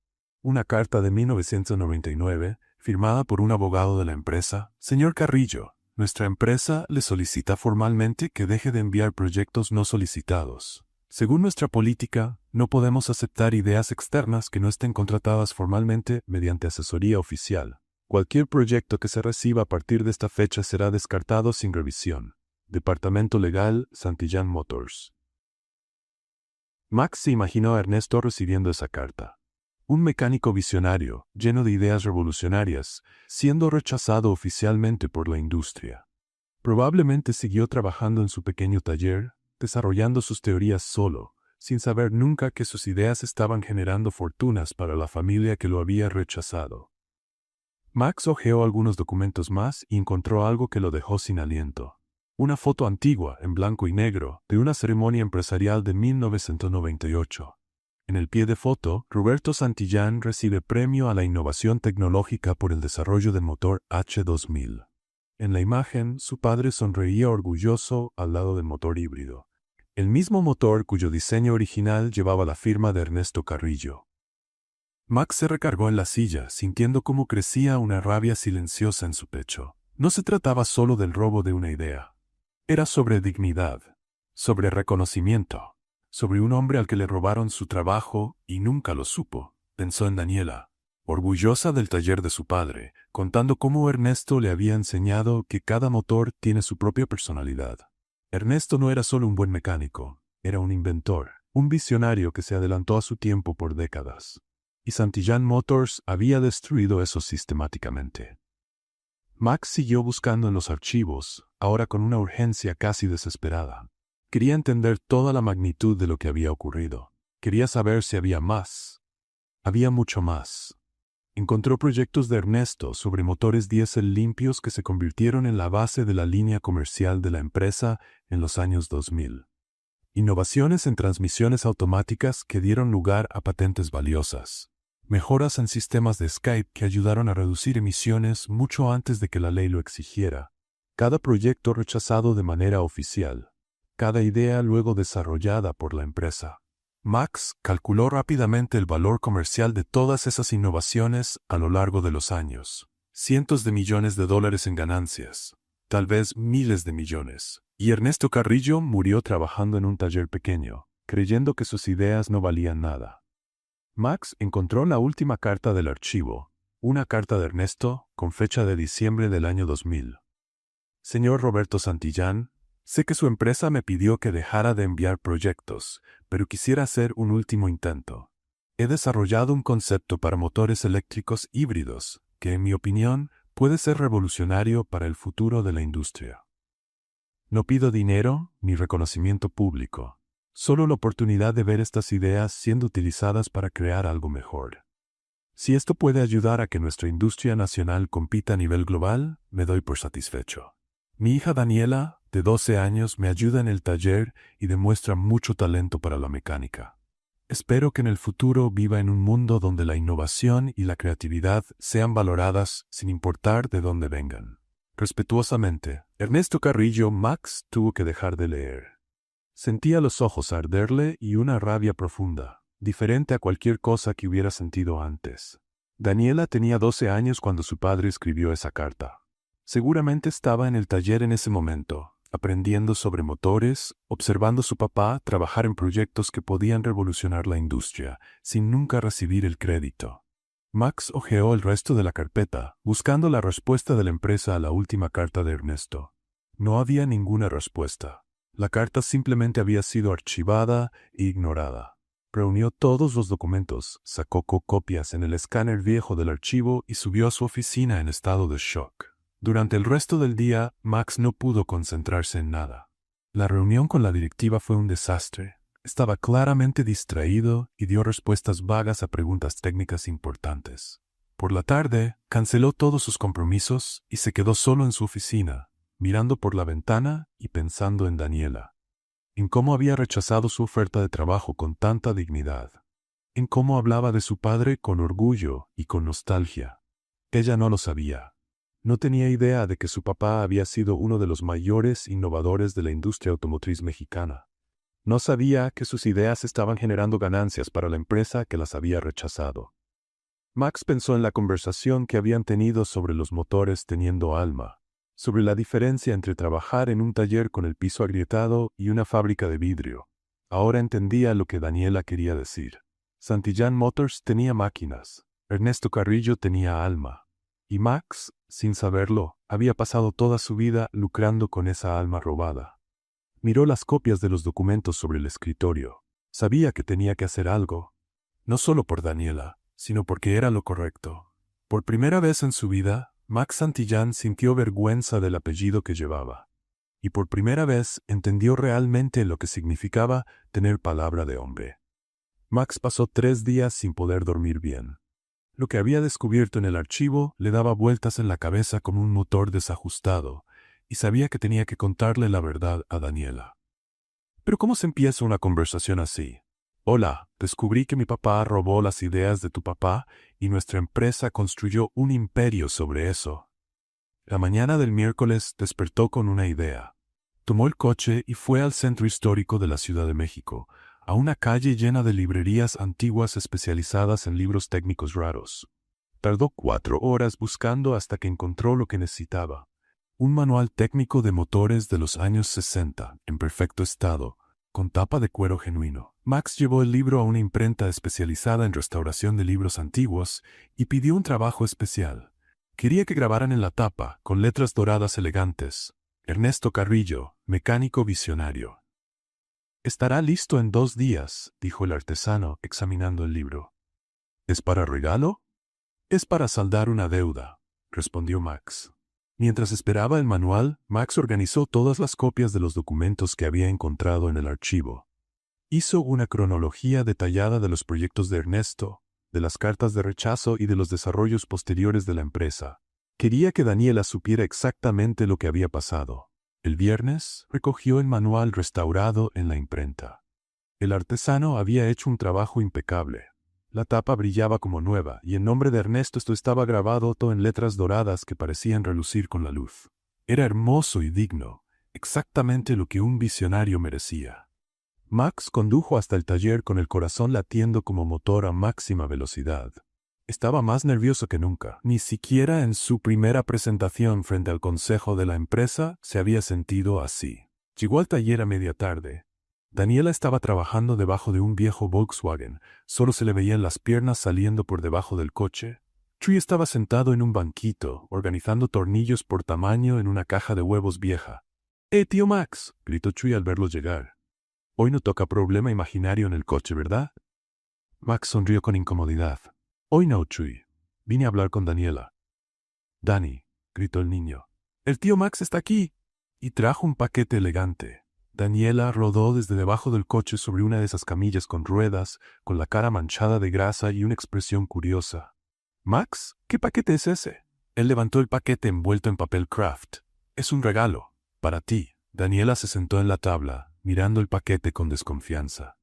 Una carta de 1999, firmada por un abogado de la empresa. Señor Carrillo, nuestra empresa le solicita formalmente que deje de enviar proyectos no solicitados. Según nuestra política, no podemos aceptar ideas externas que no estén contratadas formalmente mediante asesoría oficial. Cualquier proyecto que se reciba a partir de esta fecha será descartado sin revisión. Departamento Legal, Santillán Motors. Max se imaginó a Ernesto recibiendo esa carta. Un mecánico visionario, lleno de ideas revolucionarias, siendo rechazado oficialmente por la industria. Probablemente siguió trabajando en su pequeño taller, desarrollando sus teorías solo, sin saber nunca que sus ideas estaban generando fortunas para la familia que lo había rechazado. Max hojeó algunos documentos más y encontró algo que lo dejó sin aliento. Una foto antigua, en blanco y negro, de una ceremonia empresarial de 1998. En el pie de foto, Roberto Santillán recibe premio a la innovación tecnológica por el desarrollo del motor H2000. En la imagen, su padre sonreía orgulloso al lado del motor híbrido. El mismo motor cuyo diseño original llevaba la firma de Ernesto Carrillo. Max se recargó en la silla, sintiendo cómo crecía una rabia silenciosa en su pecho. No se trataba solo del robo de una idea. Era sobre dignidad, sobre reconocimiento, sobre un hombre al que le robaron su trabajo y nunca lo supo. Pensó en Daniela, orgullosa del taller de su padre, contando cómo Ernesto le había enseñado que cada motor tiene su propia personalidad. Ernesto no era solo un buen mecánico, era un inventor, un visionario que se adelantó a su tiempo por décadas. Y Santillán Motors había destruido eso sistemáticamente. Max siguió buscando en los archivos, ahora con una urgencia casi desesperada. Quería entender toda la magnitud de lo que había ocurrido. Quería saber si había más. Había mucho más. Encontró proyectos de Ernesto sobre motores diésel limpios que se convirtieron en la base de la línea comercial de la empresa en los años 2000. Innovaciones en transmisiones automáticas que dieron lugar a patentes valiosas. Mejoras en sistemas de Skype que ayudaron a reducir emisiones mucho antes de que la ley lo exigiera. Cada proyecto rechazado de manera oficial. Cada idea luego desarrollada por la empresa. Max calculó rápidamente el valor comercial de todas esas innovaciones a lo largo de los años. Cientos de millones de dólares en ganancias. Tal vez miles de millones. Y Ernesto Carrillo murió trabajando en un taller pequeño, creyendo que sus ideas no valían nada. Max encontró la última carta del archivo, una carta de Ernesto con fecha de diciembre del año 2000. Señor Roberto Santillán, sé que su empresa me pidió que dejara de enviar proyectos, pero quisiera hacer un último intento. He desarrollado un concepto para motores eléctricos híbridos, que en mi opinión puede ser revolucionario para el futuro de la industria. No pido dinero ni reconocimiento público, solo la oportunidad de ver estas ideas siendo utilizadas para crear algo mejor. Si esto puede ayudar a que nuestra industria nacional compita a nivel global, me doy por satisfecho. Mi hija Daniela, de 12 años, me ayuda en el taller y demuestra mucho talento para la mecánica. Espero que en el futuro viva en un mundo donde la innovación y la creatividad sean valoradas sin importar de dónde vengan. Respetuosamente, Ernesto Carrillo. Max tuvo que dejar de leer. Sentía los ojos arderle y una rabia profunda, diferente a cualquier cosa que hubiera sentido antes. Daniela tenía 12 años cuando su padre escribió esa carta. Seguramente estaba en el taller en ese momento, aprendiendo sobre motores, observando a su papá trabajar en proyectos que podían revolucionar la industria, sin nunca recibir el crédito. Max hojeó el resto de la carpeta, buscando la respuesta de la empresa a la última carta de Ernesto. No había ninguna respuesta. La carta simplemente había sido archivada e ignorada. Reunió todos los documentos, sacó copias en el escáner viejo del archivo y subió a su oficina en estado de shock. Durante el resto del día, Max no pudo concentrarse en nada. La reunión con la directiva fue un desastre. Estaba claramente distraído y dio respuestas vagas a preguntas técnicas importantes. Por la tarde, canceló todos sus compromisos y se quedó solo en su oficina, mirando por la ventana y pensando en Daniela. En cómo había rechazado su oferta de trabajo con tanta dignidad. En cómo hablaba de su padre con orgullo y con nostalgia. Ella no lo sabía. No tenía idea de que su papá había sido uno de los mayores innovadores de la industria automotriz mexicana. No sabía que sus ideas estaban generando ganancias para la empresa que las había rechazado. Max pensó en la conversación que habían tenido sobre los motores teniendo alma, sobre la diferencia entre trabajar en un taller con el piso agrietado y una fábrica de vidrio. Ahora entendía lo que Daniela quería decir. Santillán Motors tenía máquinas, Ernesto Carrillo tenía alma, y Max, sin saberlo, había pasado toda su vida lucrando con esa alma robada. Miró las copias de los documentos sobre el escritorio. Sabía que tenía que hacer algo, no solo por Daniela, sino porque era lo correcto. Por primera vez en su vida, Max Santillán sintió vergüenza del apellido que llevaba. Y por primera vez entendió realmente lo que significaba tener palabra de hombre. Max pasó 3 días sin poder dormir bien. Lo que había descubierto en el archivo le daba vueltas en la cabeza como un motor desajustado, y sabía que tenía que contarle la verdad a Daniela. Pero ¿cómo se empieza una conversación así? Hola, descubrí que mi papá robó las ideas de tu papá y nuestra empresa construyó un imperio sobre eso. La mañana del miércoles despertó con una idea. Tomó el coche y fue al centro histórico de la Ciudad de México, a una calle llena de librerías antiguas especializadas en libros técnicos raros. Tardó 4 horas buscando hasta que encontró lo que necesitaba. Un manual técnico de motores de los años 60, en perfecto estado, con tapa de cuero genuino. Max llevó el libro a una imprenta especializada en restauración de libros antiguos y pidió un trabajo especial. Quería que grabaran en la tapa, con letras doradas elegantes, Ernesto Carrillo, mecánico visionario. «Estará listo en 2 días», dijo el artesano, examinando el libro. «¿Es para regalo?» «Es para saldar una deuda», respondió Max. Mientras esperaba el manual, Max organizó todas las copias de los documentos que había encontrado en el archivo. Hizo una cronología detallada de los proyectos de Ernesto, de las cartas de rechazo y de los desarrollos posteriores de la empresa. Quería que Daniela supiera exactamente lo que había pasado. El viernes, recogió el manual restaurado en la imprenta. El artesano había hecho un trabajo impecable. La tapa brillaba como nueva y el nombre de Ernesto estaba grabado todo en letras doradas que parecían relucir con la luz. Era hermoso y digno, exactamente lo que un visionario merecía. Max condujo hasta el taller con el corazón latiendo como motor a máxima velocidad. Estaba más nervioso que nunca. Ni siquiera en su primera presentación frente al consejo de la empresa se había sentido así. Llegó al taller a media tarde. Daniela estaba trabajando debajo de un viejo Volkswagen. Solo se le veían las piernas saliendo por debajo del coche. Chuy estaba sentado en un banquito, organizando tornillos por tamaño en una caja de huevos vieja. Tío Max!, gritó Chuy al verlo llegar. Hoy no toca problema imaginario en el coche, ¿verdad? Max sonrió con incomodidad. Hoy no, Chuy. Vine a hablar con Daniela. Dani, gritó el niño. El tío Max está aquí. Y trajo un paquete elegante. Daniela rodó desde debajo del coche sobre una de esas camillas con ruedas, con la cara manchada de grasa y una expresión curiosa. «Max, ¿qué paquete es ese?» Él levantó el paquete envuelto en papel craft. «Es un regalo. Para ti». Daniela se sentó en la tabla, mirando el paquete con desconfianza.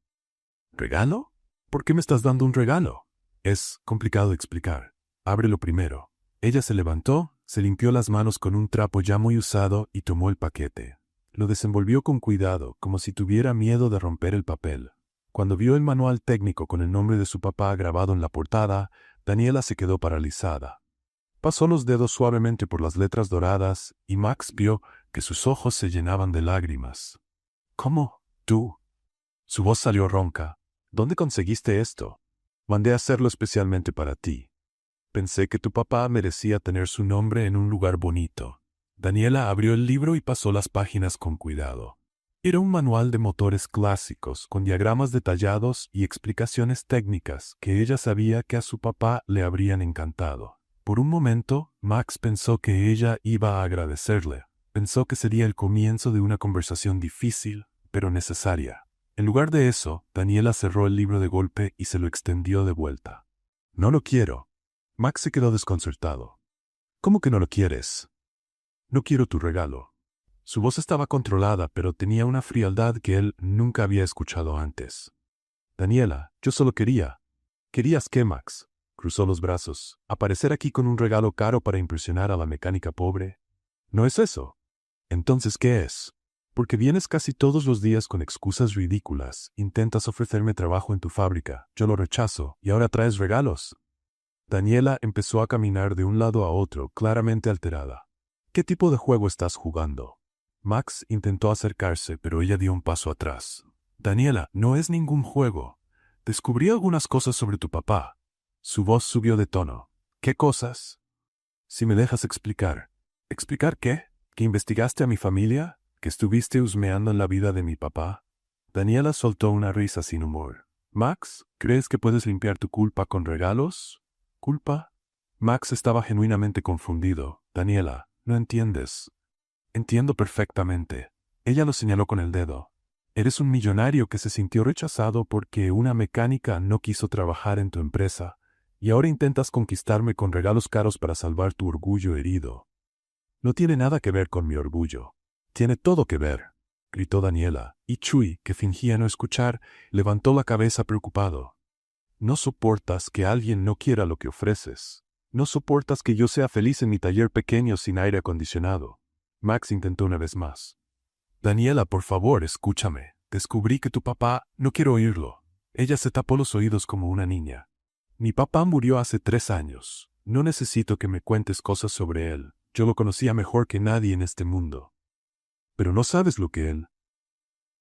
«¿Regalo? ¿Por qué me estás dando un regalo?» Es complicado de explicar. Ábrelo primero. Ella se levantó, se limpió las manos con un trapo ya muy usado y tomó el paquete. Lo desenvolvió con cuidado, como si tuviera miedo de romper el papel. Cuando vio el manual técnico con el nombre de su papá grabado en la portada, Daniela se quedó paralizada. Pasó los dedos suavemente por las letras doradas y Max vio que sus ojos se llenaban de lágrimas. «¿Cómo? ¿Tú?» Su voz salió ronca. «¿Dónde conseguiste esto?» «Mandé a hacerlo especialmente para ti. Pensé que tu papá merecía tener su nombre en un lugar bonito». Daniela abrió el libro y pasó las páginas con cuidado. Era un manual de motores clásicos, con diagramas detallados y explicaciones técnicas que ella sabía que a su papá le habrían encantado. Por un momento, Max pensó que ella iba a agradecerle. Pensó que sería el comienzo de una conversación difícil, pero necesaria. En lugar de eso, Daniela cerró el libro de golpe y se lo extendió de vuelta. «No lo quiero». Max se quedó desconcertado. «¿Cómo que no lo quieres?» «No quiero tu regalo». Su voz estaba controlada, pero tenía una frialdad que él nunca había escuchado antes. «Daniela, yo solo quería». «¿Querías qué, Max?» Cruzó los brazos. «¿Aparecer aquí con un regalo caro para impresionar a la mecánica pobre?» «No es eso». «Entonces, ¿qué es?» «Porque vienes casi todos los días con excusas ridículas. Intentas ofrecerme trabajo en tu fábrica. Yo lo rechazo. ¿Y ahora traes regalos?» Daniela empezó a caminar de un lado a otro, claramente alterada. «¿Qué tipo de juego estás jugando?» Max intentó acercarse, pero ella dio un paso atrás. «Daniela, no es ningún juego. Descubrí algunas cosas sobre tu papá». Su voz subió de tono. «¿Qué cosas?» «Si me dejas explicar». «¿Explicar qué? ¿Que investigaste a mi familia? ¿Que estuviste husmeando en la vida de mi papá?» Daniela soltó una risa sin humor. «Max, ¿crees que puedes limpiar tu culpa con regalos?» «¿Culpa?» Max estaba genuinamente confundido. «Daniela, no entiendes». «Entiendo perfectamente». Ella lo señaló con el dedo. «Eres un millonario que se sintió rechazado porque una mecánica no quiso trabajar en tu empresa, y ahora intentas conquistarme con regalos caros para salvar tu orgullo herido». «No tiene nada que ver con mi orgullo». «Tiene todo que ver», gritó Daniela, y Chuy, que fingía no escuchar, levantó la cabeza preocupado. «No soportas que alguien no quiera lo que ofreces. No soportas que yo sea feliz en mi taller pequeño sin aire acondicionado». Max intentó una vez más. «Daniela, por favor, escúchame. Descubrí que tu papá... No quiero oírlo». Ella se tapó los oídos como una niña. «Mi papá murió hace 3 años. No necesito que me cuentes cosas sobre él. Yo lo conocía mejor que nadie en este mundo». «Pero no sabes lo que él...»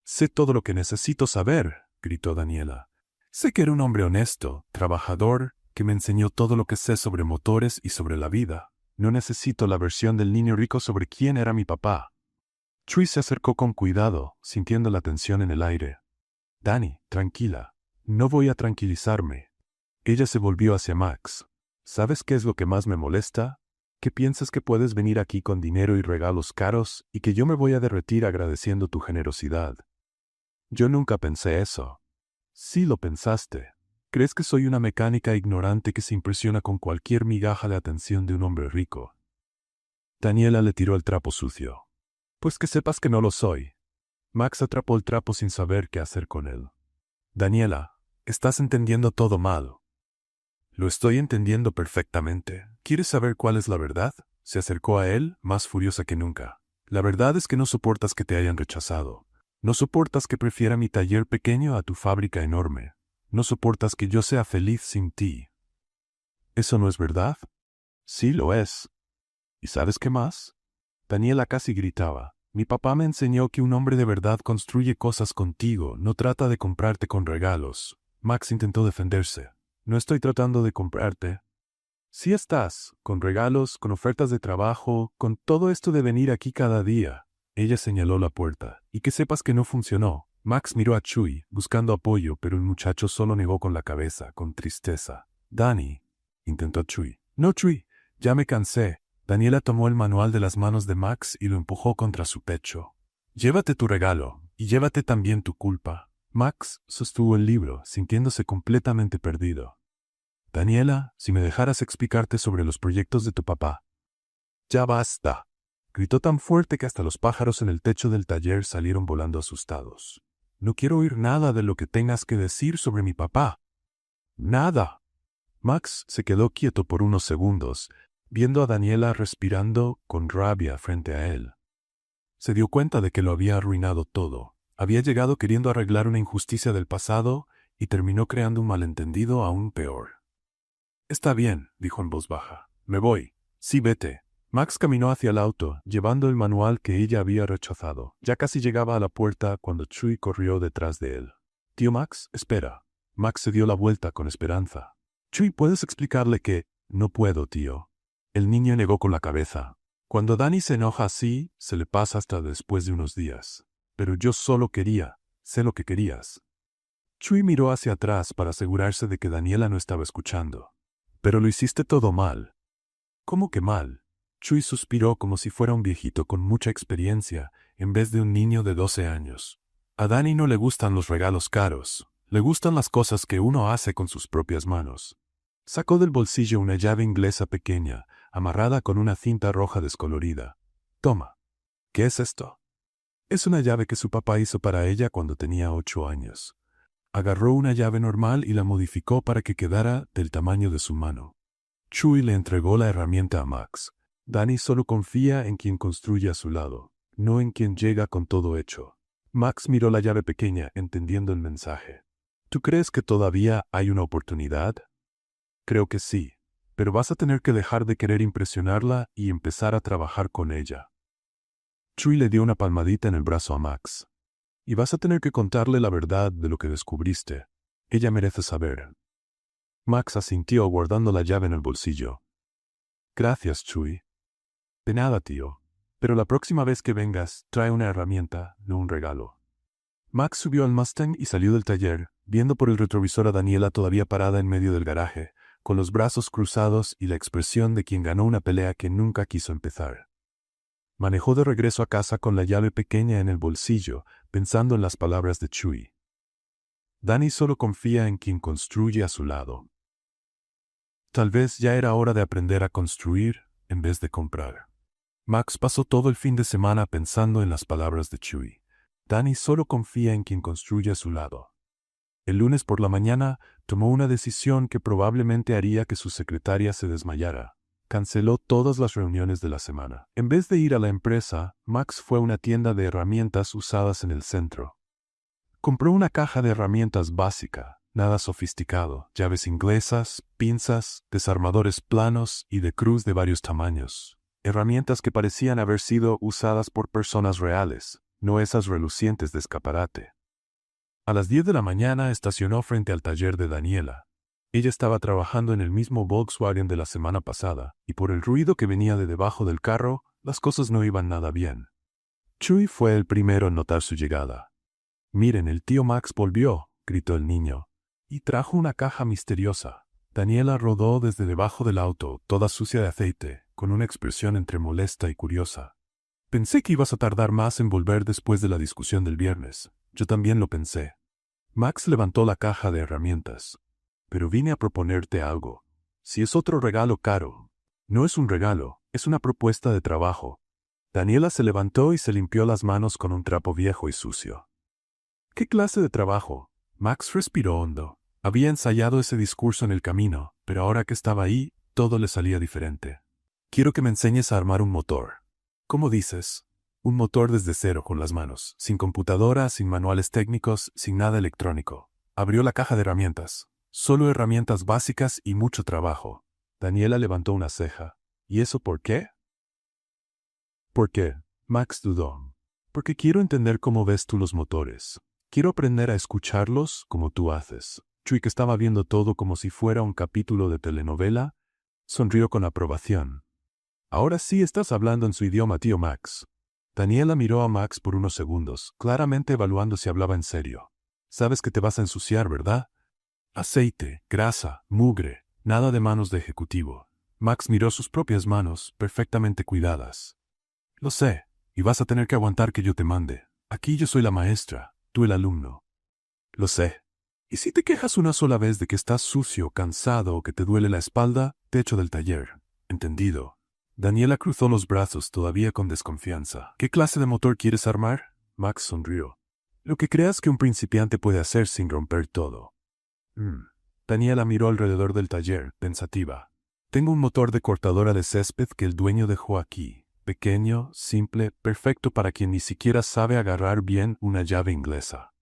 «Sé todo lo que necesito saber», gritó Daniela. «Sé que era un hombre honesto, trabajador, que me enseñó todo lo que sé sobre motores y sobre la vida. No necesito la versión del niño rico sobre quién era mi papá». Chuy se acercó con cuidado, sintiendo la tensión en el aire. «Dani, tranquila. No voy a tranquilizarme». Ella se volvió hacia Max. «¿Sabes qué es lo que más me molesta?» ¿Que piensas que puedes venir aquí con dinero y regalos caros y que yo me voy a derretir agradeciendo tu generosidad? Yo nunca pensé eso. Sí lo pensaste. ¿Crees que soy una mecánica ignorante que se impresiona con cualquier migaja de atención de un hombre rico? Daniela le tiró el trapo sucio. Pues que sepas que no lo soy. Max atrapó el trapo sin saber qué hacer con él. Daniela, estás entendiendo todo mal. Lo estoy entendiendo perfectamente. ¿Quieres saber cuál es la verdad? Se acercó a él, más furiosa que nunca. La verdad es que no soportas que te hayan rechazado. No soportas que prefiera mi taller pequeño a tu fábrica enorme. No soportas que yo sea feliz sin ti. ¿Eso no es verdad? Sí lo es. ¿Y sabes qué más? Daniela casi gritaba. Mi papá me enseñó que un hombre de verdad construye cosas contigo, no trata de comprarte con regalos. Max intentó defenderse. No estoy tratando de comprarte. Sí estás, con regalos, con ofertas de trabajo, con todo esto de venir aquí cada día. Ella señaló la puerta. Y que sepas que no funcionó. Max miró a Chuy, buscando apoyo, pero el muchacho solo negó con la cabeza, con tristeza. Dani, intentó Chuy. No, Chuy, ya me cansé. Daniela tomó el manual de las manos de Max y lo empujó contra su pecho. Llévate tu regalo, y llévate también tu culpa. Max sostuvo el libro, sintiéndose completamente perdido. Daniela, si me dejaras explicarte sobre los proyectos de tu papá. Ya basta. Gritó tan fuerte que hasta los pájaros en el techo del taller salieron volando asustados. No quiero oír nada de lo que tengas que decir sobre mi papá. Nada. Max se quedó quieto por unos segundos, viendo a Daniela respirando con rabia frente a él. Se dio cuenta de que lo había arruinado todo. Había llegado queriendo arreglar una injusticia del pasado y terminó creando un malentendido aún peor. Está bien, dijo en voz baja. Me voy. Sí, vete. Max caminó hacia el auto, llevando el manual que ella había rechazado. Ya casi llegaba a la puerta cuando Chuy corrió detrás de él. Tío Max, espera. Max se dio la vuelta con esperanza. Chuy, ¿puedes explicarle que? No puedo, tío. El niño negó con la cabeza. Cuando Dani se enoja así, se le pasa hasta después de unos días. Pero yo solo quería. Sé lo que querías. Chuy miró hacia atrás para asegurarse de que Daniela no estaba escuchando. Pero lo hiciste todo mal. ¿Cómo que mal? Chuy suspiró como si fuera un viejito con mucha experiencia, en vez de un niño de 12 años. A Dani no le gustan los regalos caros, le gustan las cosas que uno hace con sus propias manos. Sacó del bolsillo una llave inglesa pequeña, amarrada con una cinta roja descolorida. Toma. ¿Qué es esto? Es una llave que su papá hizo para ella cuando tenía 8 años. Agarró una llave normal y la modificó para que quedara del tamaño de su mano. Chuy le entregó la herramienta a Max. Dani solo confía en quien construye a su lado, no en quien llega con todo hecho. Max miró la llave pequeña, entendiendo el mensaje. ¿Tú crees que todavía hay una oportunidad? Creo que sí, pero vas a tener que dejar de querer impresionarla y empezar a trabajar con ella. Chuy le dio una palmadita en el brazo a Max. Y vas a tener que contarle la verdad de lo que descubriste. Ella merece saber. Max asintió guardando la llave en el bolsillo. Gracias, Chuy. De nada, tío. Pero la próxima vez que vengas, trae una herramienta, no un regalo. Max subió al Mustang y salió del taller, viendo por el retrovisor a Daniela todavía parada en medio del garaje, con los brazos cruzados y la expresión de quien ganó una pelea que nunca quiso empezar. Manejó de regreso a casa con la llave pequeña en el bolsillo, pensando en las palabras de Chuy. Dani solo confía en quien construye a su lado. Tal vez ya era hora de aprender a construir en vez de comprar. Max pasó todo el fin de semana pensando en las palabras de Chuy. Dani solo confía en quien construye a su lado. El lunes por la mañana tomó una decisión que probablemente haría que su secretaria se desmayara. Canceló todas las reuniones de la semana. En vez de ir a la empresa, Max fue a una tienda de herramientas usadas en el centro. Compró una caja de herramientas básica, nada sofisticado, llaves inglesas, pinzas, desarmadores planos y de cruz de varios tamaños. Herramientas que parecían haber sido usadas por personas reales, no esas relucientes de escaparate. A las 10 de la mañana estacionó frente al taller de Daniela. Ella estaba trabajando en el mismo Volkswagen de la semana pasada, y por el ruido que venía de debajo del carro, las cosas no iban nada bien. Chuy fue el primero en notar su llegada. «Miren, el tío Max volvió», gritó el niño, y trajo una caja misteriosa. Daniela rodó desde debajo del auto, toda sucia de aceite, con una expresión entre molesta y curiosa. Pensé que ibas a tardar más en volver después de la discusión del viernes. Yo también lo pensé. Max levantó la caja de herramientas. Pero vine a proponerte algo. Si es otro regalo caro. No es un regalo, es una propuesta de trabajo. Daniela se levantó y se limpió las manos con un trapo viejo y sucio. ¿Qué clase de trabajo? Max respiró hondo. Había ensayado ese discurso en el camino, pero ahora que estaba ahí, todo le salía diferente. Quiero que me enseñes a armar un motor. ¿Cómo dices? Un motor desde cero con las manos, sin computadora, sin manuales técnicos, sin nada electrónico. Abrió la caja de herramientas. Solo herramientas básicas y mucho trabajo. Daniela levantó una ceja. ¿Y eso por qué? ¿Por qué? Max dudó. Porque quiero entender cómo ves tú los motores. Quiero aprender a escucharlos como tú haces. Chui, que estaba viendo todo como si fuera un capítulo de telenovela, sonrió con aprobación. Ahora sí estás hablando en su idioma, tío Max. Daniela miró a Max por unos segundos, claramente evaluando si hablaba en serio. Sabes que te vas a ensuciar, ¿verdad? Aceite, grasa, mugre, nada de manos de ejecutivo. Max miró sus propias manos, perfectamente cuidadas. Lo sé, y vas a tener que aguantar que yo te mande. Aquí yo soy la maestra, tú el alumno. Lo sé. Y si te quejas una sola vez de que estás sucio, cansado o que te duele la espalda, te echo del taller. ¿Entendido? Daniela cruzó los brazos todavía con desconfianza. ¿Qué clase de motor quieres armar? Max sonrió. Lo que creas que un principiante puede hacer sin romper todo. Daniela miró alrededor del taller, pensativa. Tengo un motor de cortadora de césped que el dueño dejó aquí. Pequeño, simple, perfecto para quien ni siquiera sabe agarrar bien una llave inglesa.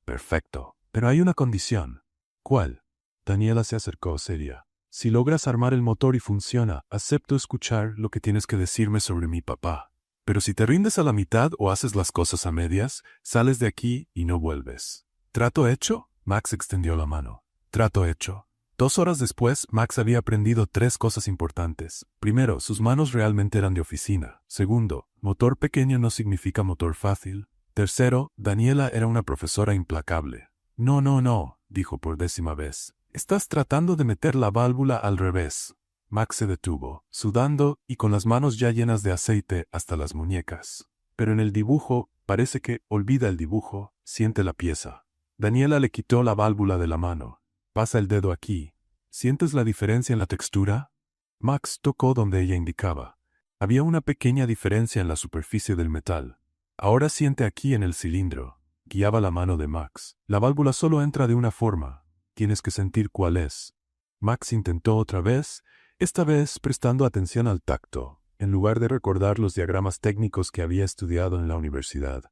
Perfecto. Pero hay una condición. ¿Cuál? Daniela se acercó seria. Si logras armar el motor y funciona, acepto escuchar lo que tienes que decirme sobre mi papá. Pero si te rindes a la mitad o haces las cosas a medias, sales de aquí y no vuelves. ¿Trato hecho? Max extendió la mano. Trato hecho. 2 horas después, Max había aprendido 3 cosas importantes. Primero, sus manos realmente eran de oficina. Segundo, motor pequeño no significa motor fácil. Tercero, Daniela era una profesora implacable. No, dijo por 10ª vez. Estás tratando de meter la válvula al revés. Max se detuvo, sudando y con las manos ya llenas de aceite hasta las muñecas. Pero en el dibujo, parece que olvida el dibujo, siente la pieza. Daniela le quitó la válvula de la mano. Pasa el dedo aquí. ¿Sientes la diferencia en la textura? Max tocó donde ella indicaba. Había una pequeña diferencia en la superficie del metal. Ahora siente aquí en el cilindro. Guiaba la mano de Max. La válvula solo entra de una forma. Tienes que sentir cuál es. Max intentó otra vez, esta vez prestando atención al tacto, en lugar de recordar los diagramas técnicos que había estudiado en la universidad.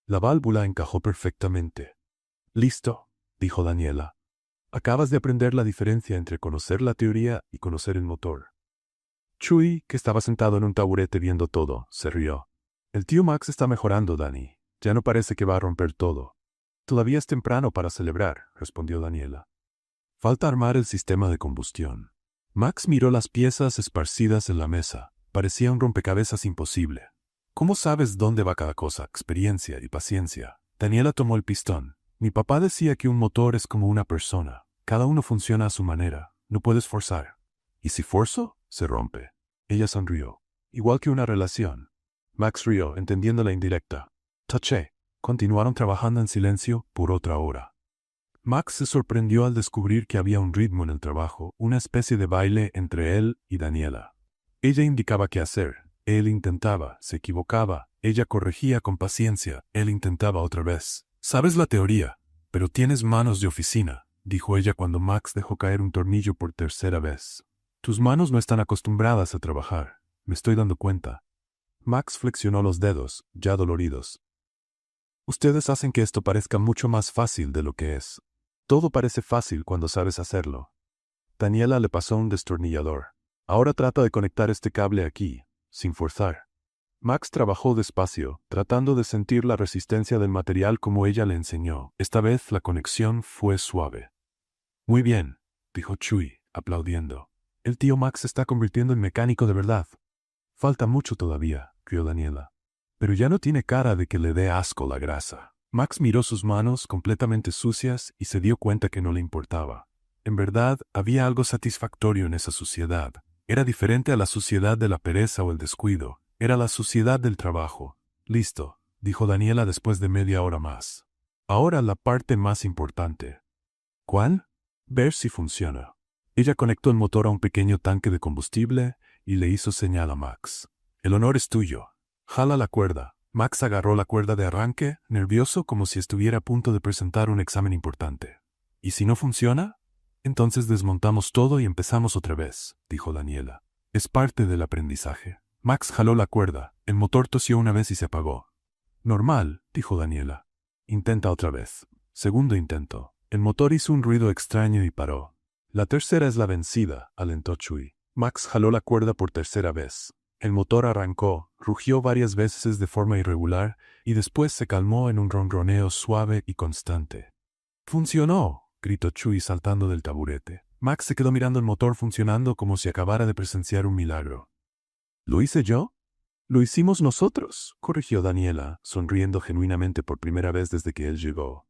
La válvula encajó perfectamente. «Listo», dijo Daniela. «Acabas de aprender la diferencia entre conocer la teoría y conocer el motor». Chui, que estaba sentado en un taburete viendo todo, se rió. «El tío Max está mejorando, Dani. Ya no parece que va a romper todo». «Todavía es temprano para celebrar», respondió Daniela. «Falta armar el sistema de combustión». Max miró las piezas esparcidas en la mesa. Parecía un rompecabezas imposible. «¿Cómo sabes dónde va cada cosa? Experiencia y paciencia». Daniela tomó el pistón. «Mi papá decía que un motor es como una persona. Cada uno funciona a su manera. No puedes forzar». «¿Y si forzo? Se rompe». Ella sonrió. «Igual que una relación». Max rió, entendiendo la indirecta. «Taché». Continuaron trabajando en silencio por otra hora. Max se sorprendió al descubrir que había un ritmo en el trabajo, una especie de baile entre él y Daniela. Ella indicaba qué hacer, él intentaba, se equivocaba, ella corregía con paciencia, él intentaba otra vez. «Sabes la teoría, pero tienes manos de oficina», dijo ella cuando Max dejó caer un tornillo por 3ª vez. «Tus manos no están acostumbradas a trabajar, me estoy dando cuenta». Max flexionó los dedos, ya doloridos. «Ustedes hacen que esto parezca mucho más fácil de lo que es. Todo parece fácil cuando sabes hacerlo». Daniela le pasó un destornillador. «Ahora trata de conectar este cable aquí, sin forzar». Max trabajó despacio, tratando de sentir la resistencia del material como ella le enseñó. Esta vez la conexión fue suave. «Muy bien», dijo Chui, aplaudiendo. «El tío Max se está convirtiendo en mecánico de verdad». «Falta mucho todavía», crió Daniela. «Pero ya no tiene cara de que le dé asco la grasa». Max miró sus manos completamente sucias y se dio cuenta que no le importaba. En verdad, había algo satisfactorio en esa suciedad. Era diferente a la suciedad de la pereza o el descuido. Era la suciedad del trabajo. Listo, dijo Daniela después de media hora más. Ahora la parte más importante. ¿Cuál? Ver si funciona. Ella conectó el motor a un pequeño tanque de combustible y le hizo señal a Max. El honor es tuyo. Jala la cuerda. Max agarró la cuerda de arranque, nervioso como si estuviera a punto de presentar un examen importante. ¿Y si no funciona? Entonces desmontamos todo y empezamos otra vez, dijo Daniela. Es parte del aprendizaje. Max jaló la cuerda. El motor tosió una vez y se apagó. Normal, dijo Daniela. Intenta otra vez. Segundo intento. El motor hizo un ruido extraño y paró. La tercera es la vencida, alentó Chui. Max jaló la cuerda por tercera vez. El motor arrancó, rugió varias veces de forma irregular y después se calmó en un ronroneo suave y constante. ¡Funcionó!, gritó Chui saltando del taburete. Max se quedó mirando el motor funcionando como si acabara de presenciar un milagro. ¿Lo hice yo? Lo hicimos nosotros, corrigió Daniela, sonriendo genuinamente por primera vez desde que él llegó.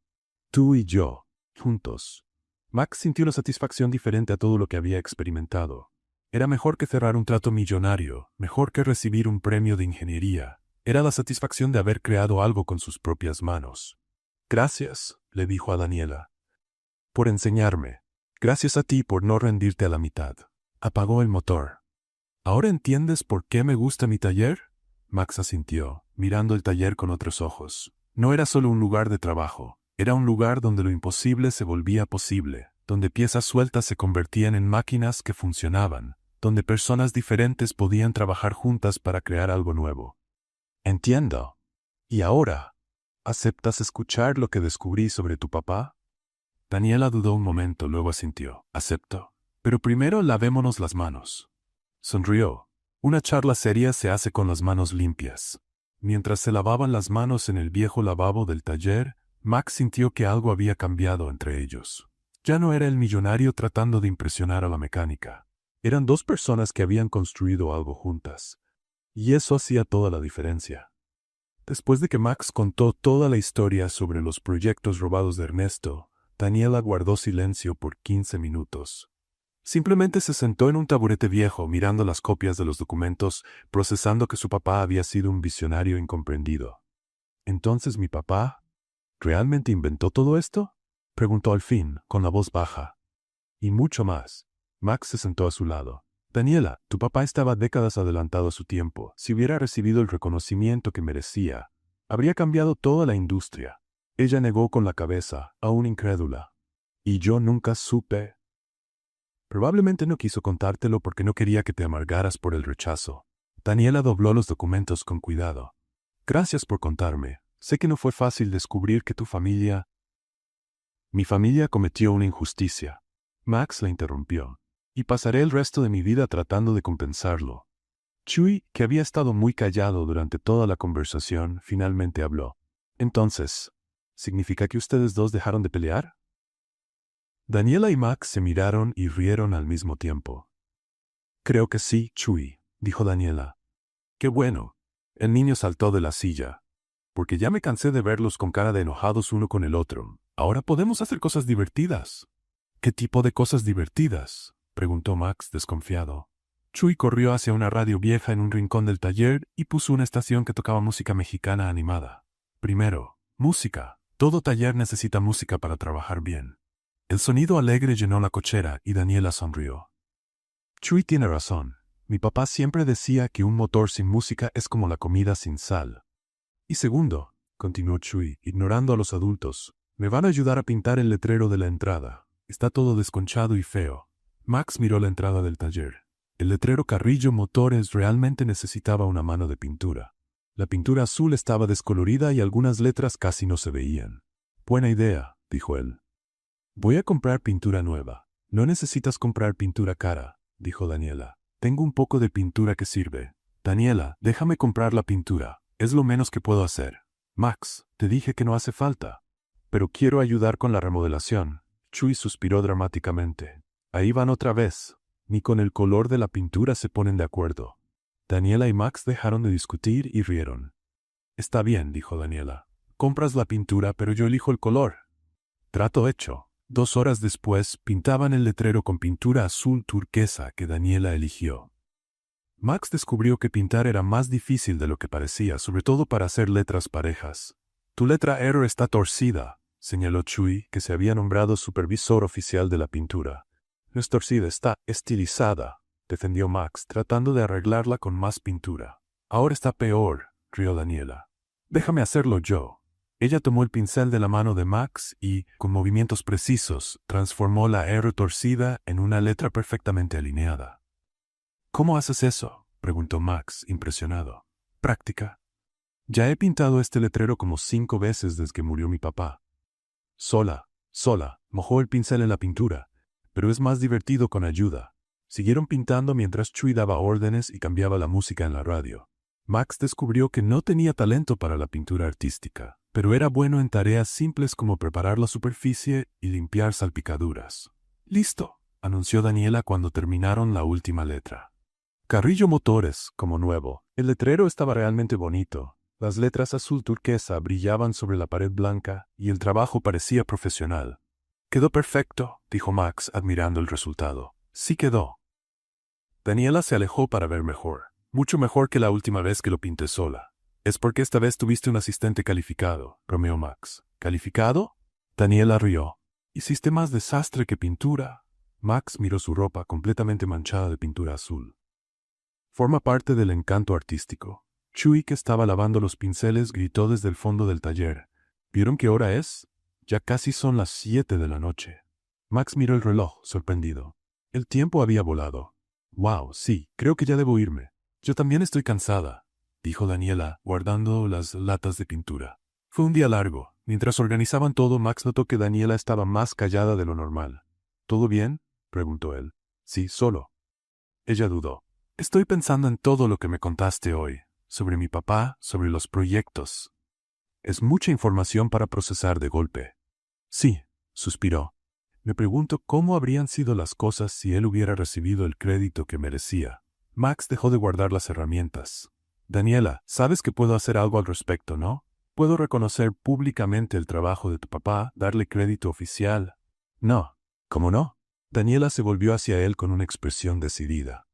Tú y yo, juntos. Max sintió una satisfacción diferente a todo lo que había experimentado. Era mejor que cerrar un trato millonario, mejor que recibir un premio de ingeniería. Era la satisfacción de haber creado algo con sus propias manos. Gracias, le dijo a Daniela, por enseñarme. Gracias a ti por no rendirte a la mitad. Apagó el motor. ¿Ahora entiendes por qué me gusta mi taller? Max asintió, mirando el taller con otros ojos. No era solo un lugar de trabajo. Era un lugar donde lo imposible se volvía posible, donde piezas sueltas se convertían en máquinas que funcionaban, donde personas diferentes podían trabajar juntas para crear algo nuevo. Entiendo. ¿Y ahora? ¿Aceptas escuchar lo que descubrí sobre tu papá? Daniela dudó un momento, luego asintió. Acepto. Pero primero lavémonos las manos. Sonrió. Una charla seria se hace con las manos limpias. Mientras se lavaban las manos en el viejo lavabo del taller, Max sintió que algo había cambiado entre ellos. Ya no era el millonario tratando de impresionar a la mecánica. Eran dos personas que habían construido algo juntas. Y eso hacía toda la diferencia. Después de que Max contó toda la historia sobre los proyectos robados de Ernesto, Daniela guardó silencio por 15 minutos. Simplemente se sentó en un taburete viejo mirando las copias de los documentos, procesando que su papá había sido un visionario incomprendido. ¿Entonces mi papá realmente inventó todo esto?, preguntó al fin, con la voz baja. Y mucho más. Max se sentó a su lado. Daniela, tu papá estaba décadas adelantado a su tiempo. Si hubiera recibido el reconocimiento que merecía, habría cambiado toda la industria. Ella negó con la cabeza, aún incrédula. Y yo nunca supe. Probablemente no quiso contártelo porque no quería que te amargaras por el rechazo. Daniela dobló los documentos con cuidado. Gracias por contarme. Sé que no fue fácil descubrir que tu familia... Mi familia cometió una injusticia. Max la interrumpió. Y pasaré el resto de mi vida tratando de compensarlo. Chui, que había estado muy callado durante toda la conversación, finalmente habló. Entonces, ¿significa que ustedes dos dejaron de pelear? Daniela y Max se miraron y rieron al mismo tiempo. Creo que sí, Chui, dijo Daniela. Qué bueno. El niño saltó de la silla. Porque ya me cansé de verlos con cara de enojados uno con el otro. Ahora podemos hacer cosas divertidas. ¿Qué tipo de cosas divertidas?, preguntó Max desconfiado. Chui corrió hacia una radio vieja en un rincón del taller y puso una estación que tocaba música mexicana animada. Primero, música. Todo taller necesita música para trabajar bien. El sonido alegre llenó la cochera y Daniela sonrió. Chui tiene razón. Mi papá siempre decía que un motor sin música es como la comida sin sal. Y segundo, continuó Chui, ignorando a los adultos, me van a ayudar a pintar el letrero de la entrada. Está todo desconchado y feo. Max miró la entrada del taller. El letrero Carrillo Motores realmente necesitaba una mano de pintura. La pintura azul estaba descolorida y algunas letras casi no se veían. Buena idea, dijo él. Voy a comprar pintura nueva. No necesitas comprar pintura cara, dijo Daniela. Tengo un poco de pintura que sirve. Daniela, déjame comprar la pintura. Es lo menos que puedo hacer. Max, te dije que no hace falta. Pero quiero ayudar con la remodelación. Chui suspiró dramáticamente. Ahí van otra vez. Ni con el color de la pintura se ponen de acuerdo. Daniela y Max dejaron de discutir y rieron. Está bien, dijo Daniela. Compras la pintura, pero yo elijo el color. Trato hecho. 2 horas después, pintaban el letrero con pintura azul turquesa que Daniela eligió. Max descubrió que pintar era más difícil de lo que parecía, sobre todo para hacer letras parejas. «Tu letra R está torcida», señaló Chui, que se había nombrado supervisor oficial de la pintura. «No es torcida, está estilizada», defendió Max, tratando de arreglarla con más pintura. «Ahora está peor», rió Daniela. «Déjame hacerlo yo». Ella tomó el pincel de la mano de Max y, con movimientos precisos, transformó la R torcida en una letra perfectamente alineada. «¿Cómo haces eso?», preguntó Max, impresionado. «Práctica. Ya he pintado este letrero como 5 veces desde que murió mi papá». Sola, mojó el pincel en la pintura, pero es más divertido con ayuda. Siguieron pintando mientras Chui daba órdenes y cambiaba la música en la radio. Max descubrió que no tenía talento para la pintura artística, pero era bueno en tareas simples como preparar la superficie y limpiar salpicaduras. «Listo», anunció Daniela cuando terminaron la última letra. Carrillo Motores, como nuevo. El letrero estaba realmente bonito. Las letras azul turquesa brillaban sobre la pared blanca y el trabajo parecía profesional. «Quedó perfecto», dijo Max, admirando el resultado. «Sí quedó». Daniela se alejó para ver mejor. «Mucho mejor que la última vez que lo pinté sola». «Es porque esta vez tuviste un asistente calificado», bromeó Max. «¿Calificado?». Daniela rió. «Hiciste más desastre que pintura». Max miró su ropa completamente manchada de pintura azul. «Forma parte del encanto artístico». Chui, que estaba lavando los pinceles, gritó desde el fondo del taller. «¿Vieron qué hora es? Ya casi son las 7 de la noche». Max miró el reloj, sorprendido. El tiempo había volado. «Wow, sí, creo que ya debo irme». «Yo también estoy cansada», dijo Daniela, guardando las latas de pintura. Fue un día largo. Mientras organizaban todo, Max notó que Daniela estaba más callada de lo normal. «¿Todo bien?», preguntó él. «Sí, solo». Ella dudó. «Estoy pensando en todo lo que me contaste hoy. Sobre mi papá, sobre los proyectos. Es mucha información para procesar de golpe». «Sí», suspiró. «Me pregunto cómo habrían sido las cosas si él hubiera recibido el crédito que merecía». Max dejó de guardar las herramientas. «Daniela, sabes que puedo hacer algo al respecto, ¿no? Puedo reconocer públicamente el trabajo de tu papá, darle crédito oficial». «No». «¿Cómo no?». Daniela se volvió hacia él con una expresión decidida.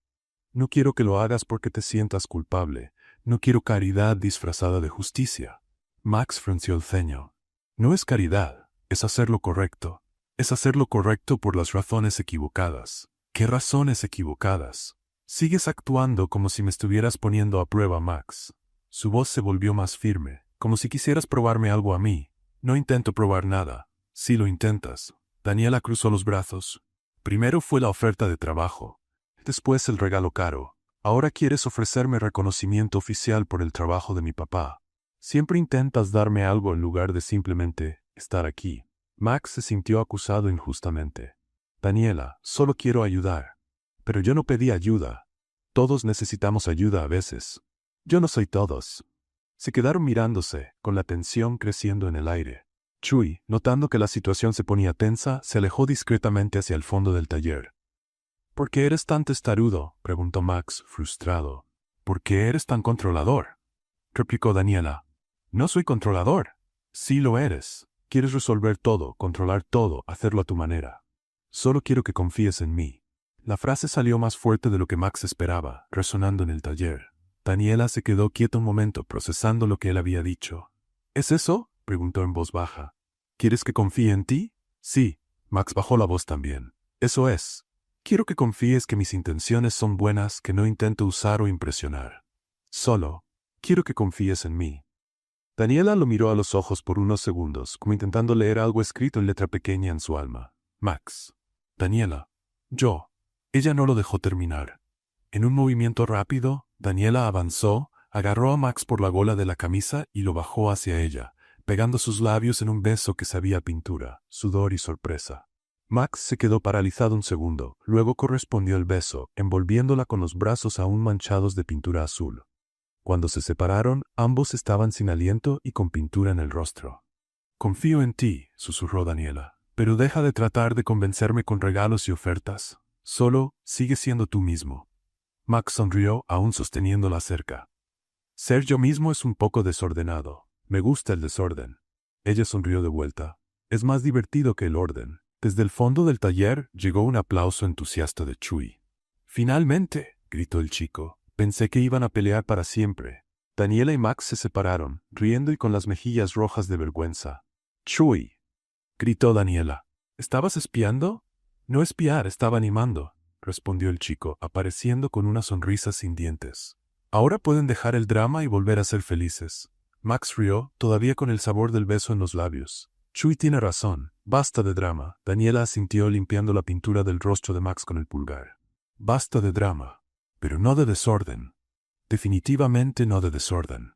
«No quiero que lo hagas porque te sientas culpable. No quiero caridad disfrazada de justicia». Max frunció el ceño. «No es caridad, es hacer lo correcto. Es hacer lo correcto por las razones equivocadas». «¿Qué razones equivocadas?». «Sigues actuando como si me estuvieras poniendo a prueba, Max». Su voz se volvió más firme, como si quisieras probarme algo a mí. «No intento probar nada». «Sí lo intentas». Daniela cruzó los brazos. «Primero fue la oferta de trabajo. Después el regalo caro. Ahora quieres ofrecerme reconocimiento oficial por el trabajo de mi papá. Siempre intentas darme algo en lugar de simplemente estar aquí». Max se sintió acusado injustamente. «Daniela, solo quiero ayudar». «Pero yo no pedí ayuda. Todos necesitamos ayuda a veces». «Yo no soy todos». Se quedaron mirándose, con la tensión creciendo en el aire. Chui, notando que la situación se ponía tensa, se alejó discretamente hacia el fondo del taller. «¿Por qué eres tan testarudo?», preguntó Max, frustrado. «¿Por qué eres tan controlador?», replicó Daniela. «No soy controlador». «Sí lo eres. Quieres resolver todo, controlar todo, hacerlo a tu manera. Solo quiero que confíes en mí». La frase salió más fuerte de lo que Max esperaba, resonando en el taller. Daniela se quedó quieta un momento, procesando lo que él había dicho. «¿Es eso?», preguntó en voz baja. «¿Quieres que confíe en ti?». «Sí». Max bajó la voz también. «Eso es. Quiero que confíes que mis intenciones son buenas, que no intento usar o impresionar. Solo quiero que confíes en mí». Daniela lo miró a los ojos por unos segundos, como intentando leer algo escrito en letra pequeña en su alma. «Max». «Daniela». «Yo». Ella no lo dejó terminar. En un movimiento rápido, Daniela avanzó, agarró a Max por la gola de la camisa y lo bajó hacia ella, pegando sus labios en un beso que sabía a pintura, sudor y sorpresa. Max se quedó paralizado un segundo, luego correspondió el beso, envolviéndola con los brazos aún manchados de pintura azul. Cuando se separaron, ambos estaban sin aliento y con pintura en el rostro. «Confío en ti», susurró Daniela, «pero deja de tratar de convencerme con regalos y ofertas. Solo sigue siendo tú mismo». Max sonrió, aún sosteniéndola cerca. «Ser yo mismo es un poco desordenado. Me gusta el desorden». Ella sonrió de vuelta. «Es más divertido que el orden». Desde el fondo del taller llegó un aplauso entusiasta de Chuy. «¡Finalmente!», gritó el chico. «Pensé que iban a pelear para siempre». Daniela y Max se separaron, riendo y con las mejillas rojas de vergüenza. «¡Chuy!», gritó Daniela. «¿Estabas espiando?» «No espiar, estaba animando», respondió el chico, apareciendo con una sonrisa sin dientes. «Ahora pueden dejar el drama y volver a ser felices». Max rió, todavía con el sabor del beso en los labios. «Chuy tiene razón. Basta de drama», Daniela asintió limpiando la pintura del rostro de Max con el pulgar. «Basta de drama. Pero no de desorden. Definitivamente no de desorden».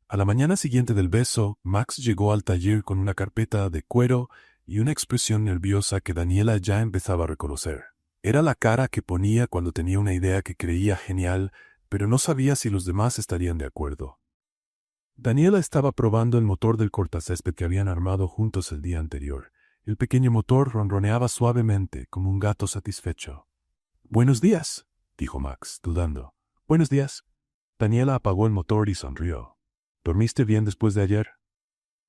A la mañana siguiente del beso, Max llegó al taller con una carpeta de cuero y una expresión nerviosa que Daniela ya empezaba a reconocer. Era la cara que ponía cuando tenía una idea que creía genial, pero no sabía si los demás estarían de acuerdo. Daniela estaba probando el motor del cortacésped que habían armado juntos el día anterior. El pequeño motor ronroneaba suavemente, como un gato satisfecho. «Buenos días», dijo Max, dudando. «Buenos días». Daniela apagó el motor y sonrió. «¿Dormiste bien después de ayer?»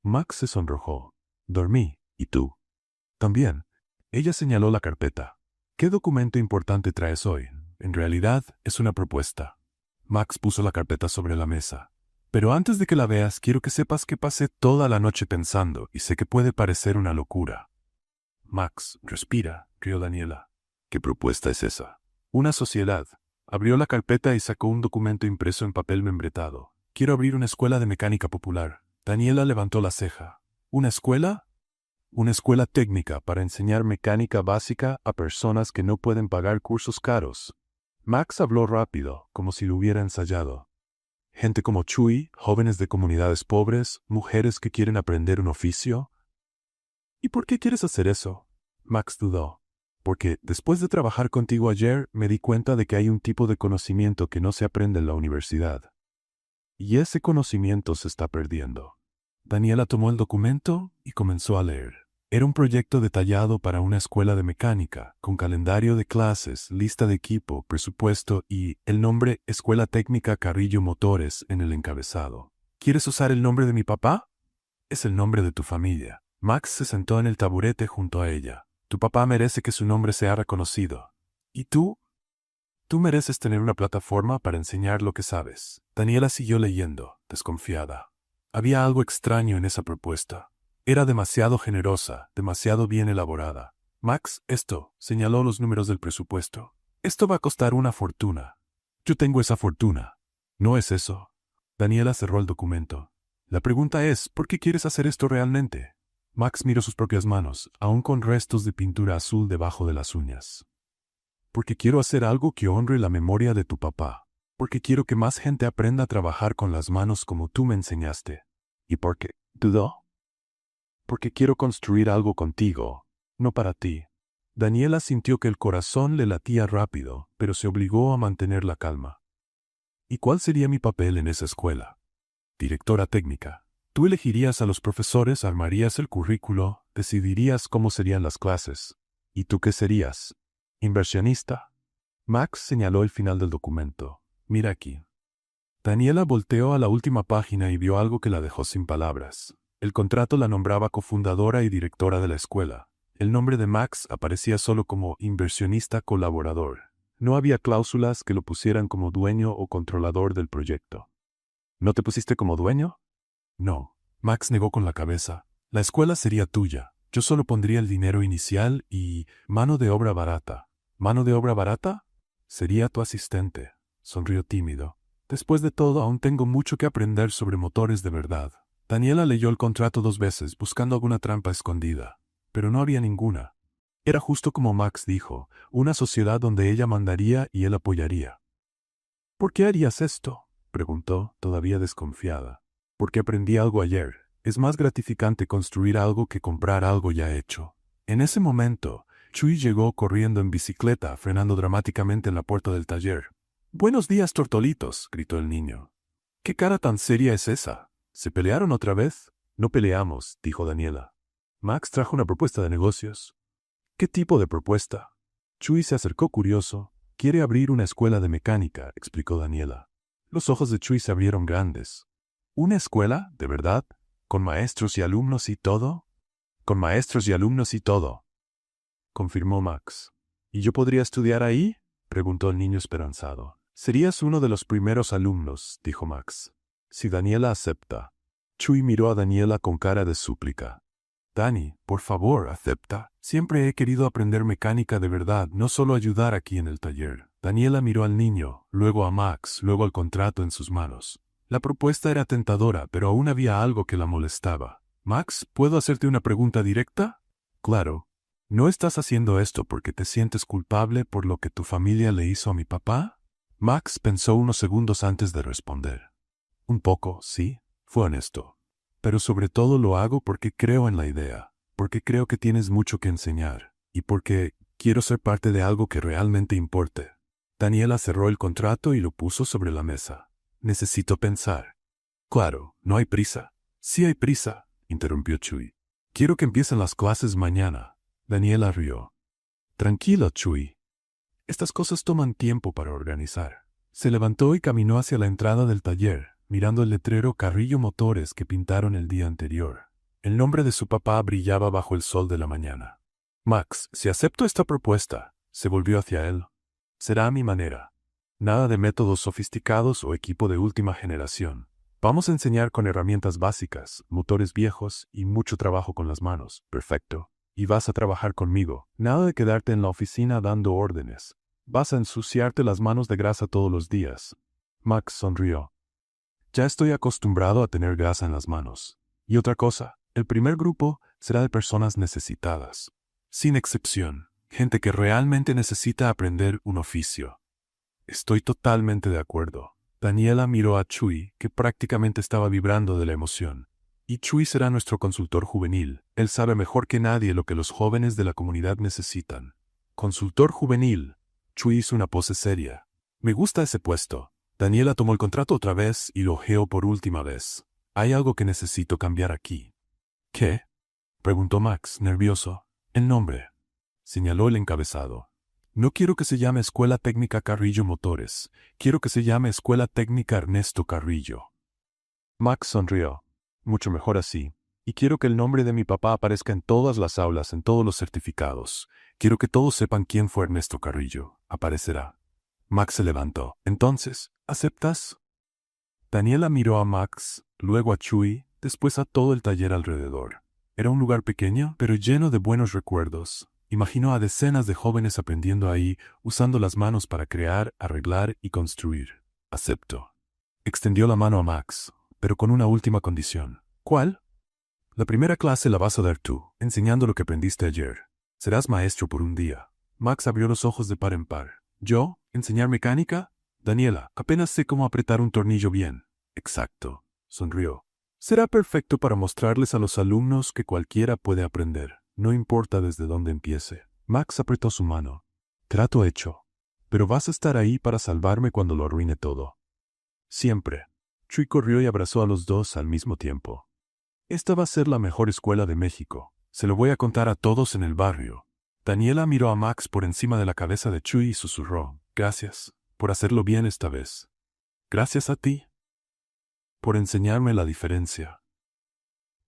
Max se sonrojó. «Dormí. ¿Y tú?» «También». Ella señaló la carpeta. «¿Qué documento importante traes hoy? En realidad, es una propuesta». Max puso la carpeta sobre la mesa. «Pero antes de que la veas, quiero que sepas que pasé toda la noche pensando y sé que puede parecer una locura». «Max, respira», rió Daniela. «¿Qué propuesta es esa?» «Una sociedad». Abrió la carpeta y sacó un documento impreso en papel membretado. «Quiero abrir una escuela de mecánica popular». Daniela levantó la ceja. «¿Una escuela?» «Una escuela técnica para enseñar mecánica básica a personas que no pueden pagar cursos caros». Max habló rápido, como si lo hubiera ensayado. «Gente como Chuy, jóvenes de comunidades pobres, mujeres que quieren aprender un oficio». «¿Y por qué quieres hacer eso?» Max dudó. «Porque después de trabajar contigo ayer me di cuenta de que hay un tipo de conocimiento que no se aprende en la universidad. Y ese conocimiento se está perdiendo». Daniela tomó el documento y comenzó a leer. Era un proyecto detallado para una escuela de mecánica, con calendario de clases, lista de equipo, presupuesto y el nombre Escuela Técnica Carrillo Motores en el encabezado. «¿Quieres usar el nombre de mi papá?» «Es el nombre de tu familia». Max se sentó en el taburete junto a ella. «Tu papá merece que su nombre sea reconocido. ¿Y tú?» «Tú mereces tener una plataforma para enseñar lo que sabes». Daniela siguió leyendo, desconfiada. Había algo extraño en esa propuesta. Era demasiado generosa, demasiado bien elaborada. «Max, esto», señaló los números del presupuesto. «Esto va a costar una fortuna». «Yo tengo esa fortuna». «No es eso». Daniela cerró el documento. «La pregunta es, ¿por qué quieres hacer esto realmente?» Max miró sus propias manos, aún con restos de pintura azul debajo de las uñas. «Porque quiero hacer algo que honre la memoria de tu papá. Porque quiero que más gente aprenda a trabajar con las manos como tú me enseñaste». «¿Y por qué?» ¿Dudó? «Porque quiero construir algo contigo, no para ti». Daniela sintió que el corazón le latía rápido, pero se obligó a mantener la calma. «¿Y cuál sería mi papel en esa escuela?» «Directora técnica. Tú elegirías a los profesores, armarías el currículo, decidirías cómo serían las clases. ¿Y tú qué serías? ¿Inversionista?» Max señaló el final del documento. «Mira aquí». Daniela volteó a la última página y vio algo que la dejó sin palabras. El contrato la nombraba cofundadora y directora de la escuela. El nombre de Max aparecía solo como inversionista colaborador. No había cláusulas que lo pusieran como dueño o controlador del proyecto. «¿No te pusiste como dueño?» «No». Max negó con la cabeza. «La escuela sería tuya. Yo solo pondría el dinero inicial y mano de obra barata». «¿Mano de obra barata?» «Sería tu asistente», sonrió tímido. «Después de todo, aún tengo mucho que aprender sobre motores de verdad». Daniela leyó el contrato 2 veces, buscando alguna trampa escondida. Pero no había ninguna. Era justo como Max dijo, una sociedad donde ella mandaría y él apoyaría. «¿Por qué harías esto?», preguntó, todavía desconfiada. «Porque aprendí algo ayer. Es más gratificante construir algo que comprar algo ya hecho». En ese momento, Chuy llegó corriendo en bicicleta, frenando dramáticamente en la puerta del taller. «Buenos días, tortolitos», gritó el niño. «¿Qué cara tan seria es esa? ¿Se pelearon otra vez?» «No peleamos», dijo Daniela. «Max trajo una propuesta de negocios». «¿Qué tipo de propuesta?» Chuy se acercó curioso. «Quiere abrir una escuela de mecánica», explicó Daniela. Los ojos de Chuy se abrieron grandes. «¿Una escuela? ¿De verdad? ¿Con maestros y alumnos y todo?» «Con maestros y alumnos y todo». confirmó Max. ¿Y yo podría estudiar ahí?, preguntó el niño esperanzado. Serías uno de los primeros alumnos, dijo Max. Si Daniela acepta. Chuy miró a Daniela con cara de súplica. Dani, por favor, acepta. Siempre he querido aprender mecánica de verdad, no solo ayudar aquí en el taller. Daniela miró al niño, luego a Max, luego al contrato en sus manos. La propuesta era tentadora, pero aún había algo que la molestaba. Max, ¿puedo hacerte una pregunta directa? Claro. ¿No estás haciendo esto porque te sientes culpable por lo que tu familia le hizo a mi papá? Max pensó unos segundos antes de responder. Un poco, sí, fue honesto. Pero sobre todo lo hago porque creo en la idea, porque creo que tienes mucho que enseñar, y porque quiero ser parte de algo que realmente importe. Daniela cerró el contrato y lo puso sobre la mesa. Necesito pensar. Claro, no hay prisa. Sí hay prisa, interrumpió Chuy. Quiero que empiecen las clases mañana. Daniela rió. Tranquila, Chuy. Estas cosas toman tiempo para organizar. Se levantó y caminó hacia la entrada del taller, mirando el letrero Carrillo Motores que pintaron el día anterior. El nombre de su papá brillaba bajo el sol de la mañana. Max, si acepto esta propuesta, se volvió hacia él. Será a mi manera. Nada de métodos sofisticados o equipo de última generación. Vamos a enseñar con herramientas básicas, motores viejos y mucho trabajo con las manos. Perfecto. Y vas a trabajar conmigo. Nada de quedarte en la oficina dando órdenes. Vas a ensuciarte las manos de grasa todos los días. Max sonrió. Ya estoy acostumbrado a tener grasa en las manos. Y otra cosa, el primer grupo será de personas necesitadas. Sin excepción, gente que realmente necesita aprender un oficio. Estoy totalmente de acuerdo. Daniela miró a Chuy, que prácticamente estaba vibrando de la emoción. Y Chuy será nuestro consultor juvenil. Él sabe mejor que nadie lo que los jóvenes de la comunidad necesitan. Consultor juvenil. Chuy hizo una pose seria. Me gusta ese puesto. Daniela tomó el contrato otra vez y lo ojeó por última vez. Hay algo que necesito cambiar aquí. ¿Qué?, preguntó Max, nervioso. El nombre. Señaló el encabezado. No quiero que se llame Escuela Técnica Carrillo Motores. Quiero que se llame Escuela Técnica Ernesto Carrillo. Max sonrió. Mucho mejor así. Y quiero que el nombre de mi papá aparezca en todas las aulas, en todos los certificados. Quiero que todos sepan quién fue Ernesto Carrillo. Aparecerá. Max se levantó. Entonces, ¿aceptas? Daniela miró a Max, luego a Chuy, después a todo el taller alrededor. Era un lugar pequeño, pero lleno de buenos recuerdos. Imaginó a decenas de jóvenes aprendiendo ahí, usando las manos para crear, arreglar y construir. Acepto. Extendió la mano a Max, pero con una última condición. ¿Cuál? La primera clase la vas a dar tú, enseñando lo que aprendiste ayer. Serás maestro por un día. Max abrió los ojos de par en par. ¿Yo? ¿Enseñar mecánica? Daniela, apenas sé cómo apretar un tornillo bien. Exacto, sonrió. Será perfecto para mostrarles a los alumnos que cualquiera puede aprender, no importa desde dónde empiece. Max apretó su mano. Trato hecho. Pero vas a estar ahí para salvarme cuando lo arruine todo. Siempre. Chuy corrió y abrazó a los dos al mismo tiempo. Esta va a ser la mejor escuela de México. Se lo voy a contar a todos en el barrio. Daniela miró a Max por encima de la cabeza de Chuy y susurró. Gracias por hacerlo bien esta vez. Gracias a ti por enseñarme la diferencia.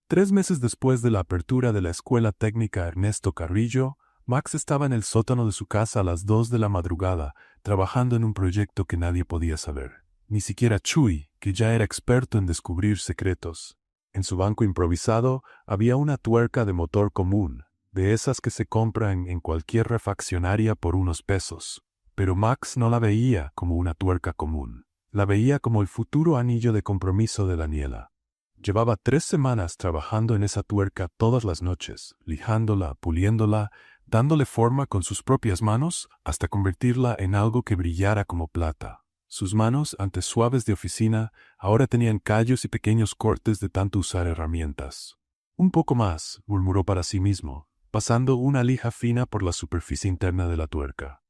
3 meses después de la apertura de la Escuela Técnica Ernesto Carrillo, Max estaba en el sótano de su casa a las 2 de la madrugada, trabajando en un proyecto que nadie podía saber. Ni siquiera Chuy, que ya era experto en descubrir secretos. En su banco improvisado había una tuerca de motor común, de esas que se compran en cualquier refaccionaria por unos pesos. Pero Max no la veía como una tuerca común. La veía como el futuro anillo de compromiso de Daniela. Llevaba 3 semanas trabajando en esa tuerca todas las noches, lijándola, puliéndola, dándole forma con sus propias manos hasta convertirla en algo que brillara como plata. Sus manos, antes suaves de oficina, ahora tenían callos y pequeños cortes de tanto usar herramientas. Un poco más, murmuró para sí mismo, pasando una lija fina por la superficie interna de la tuerca.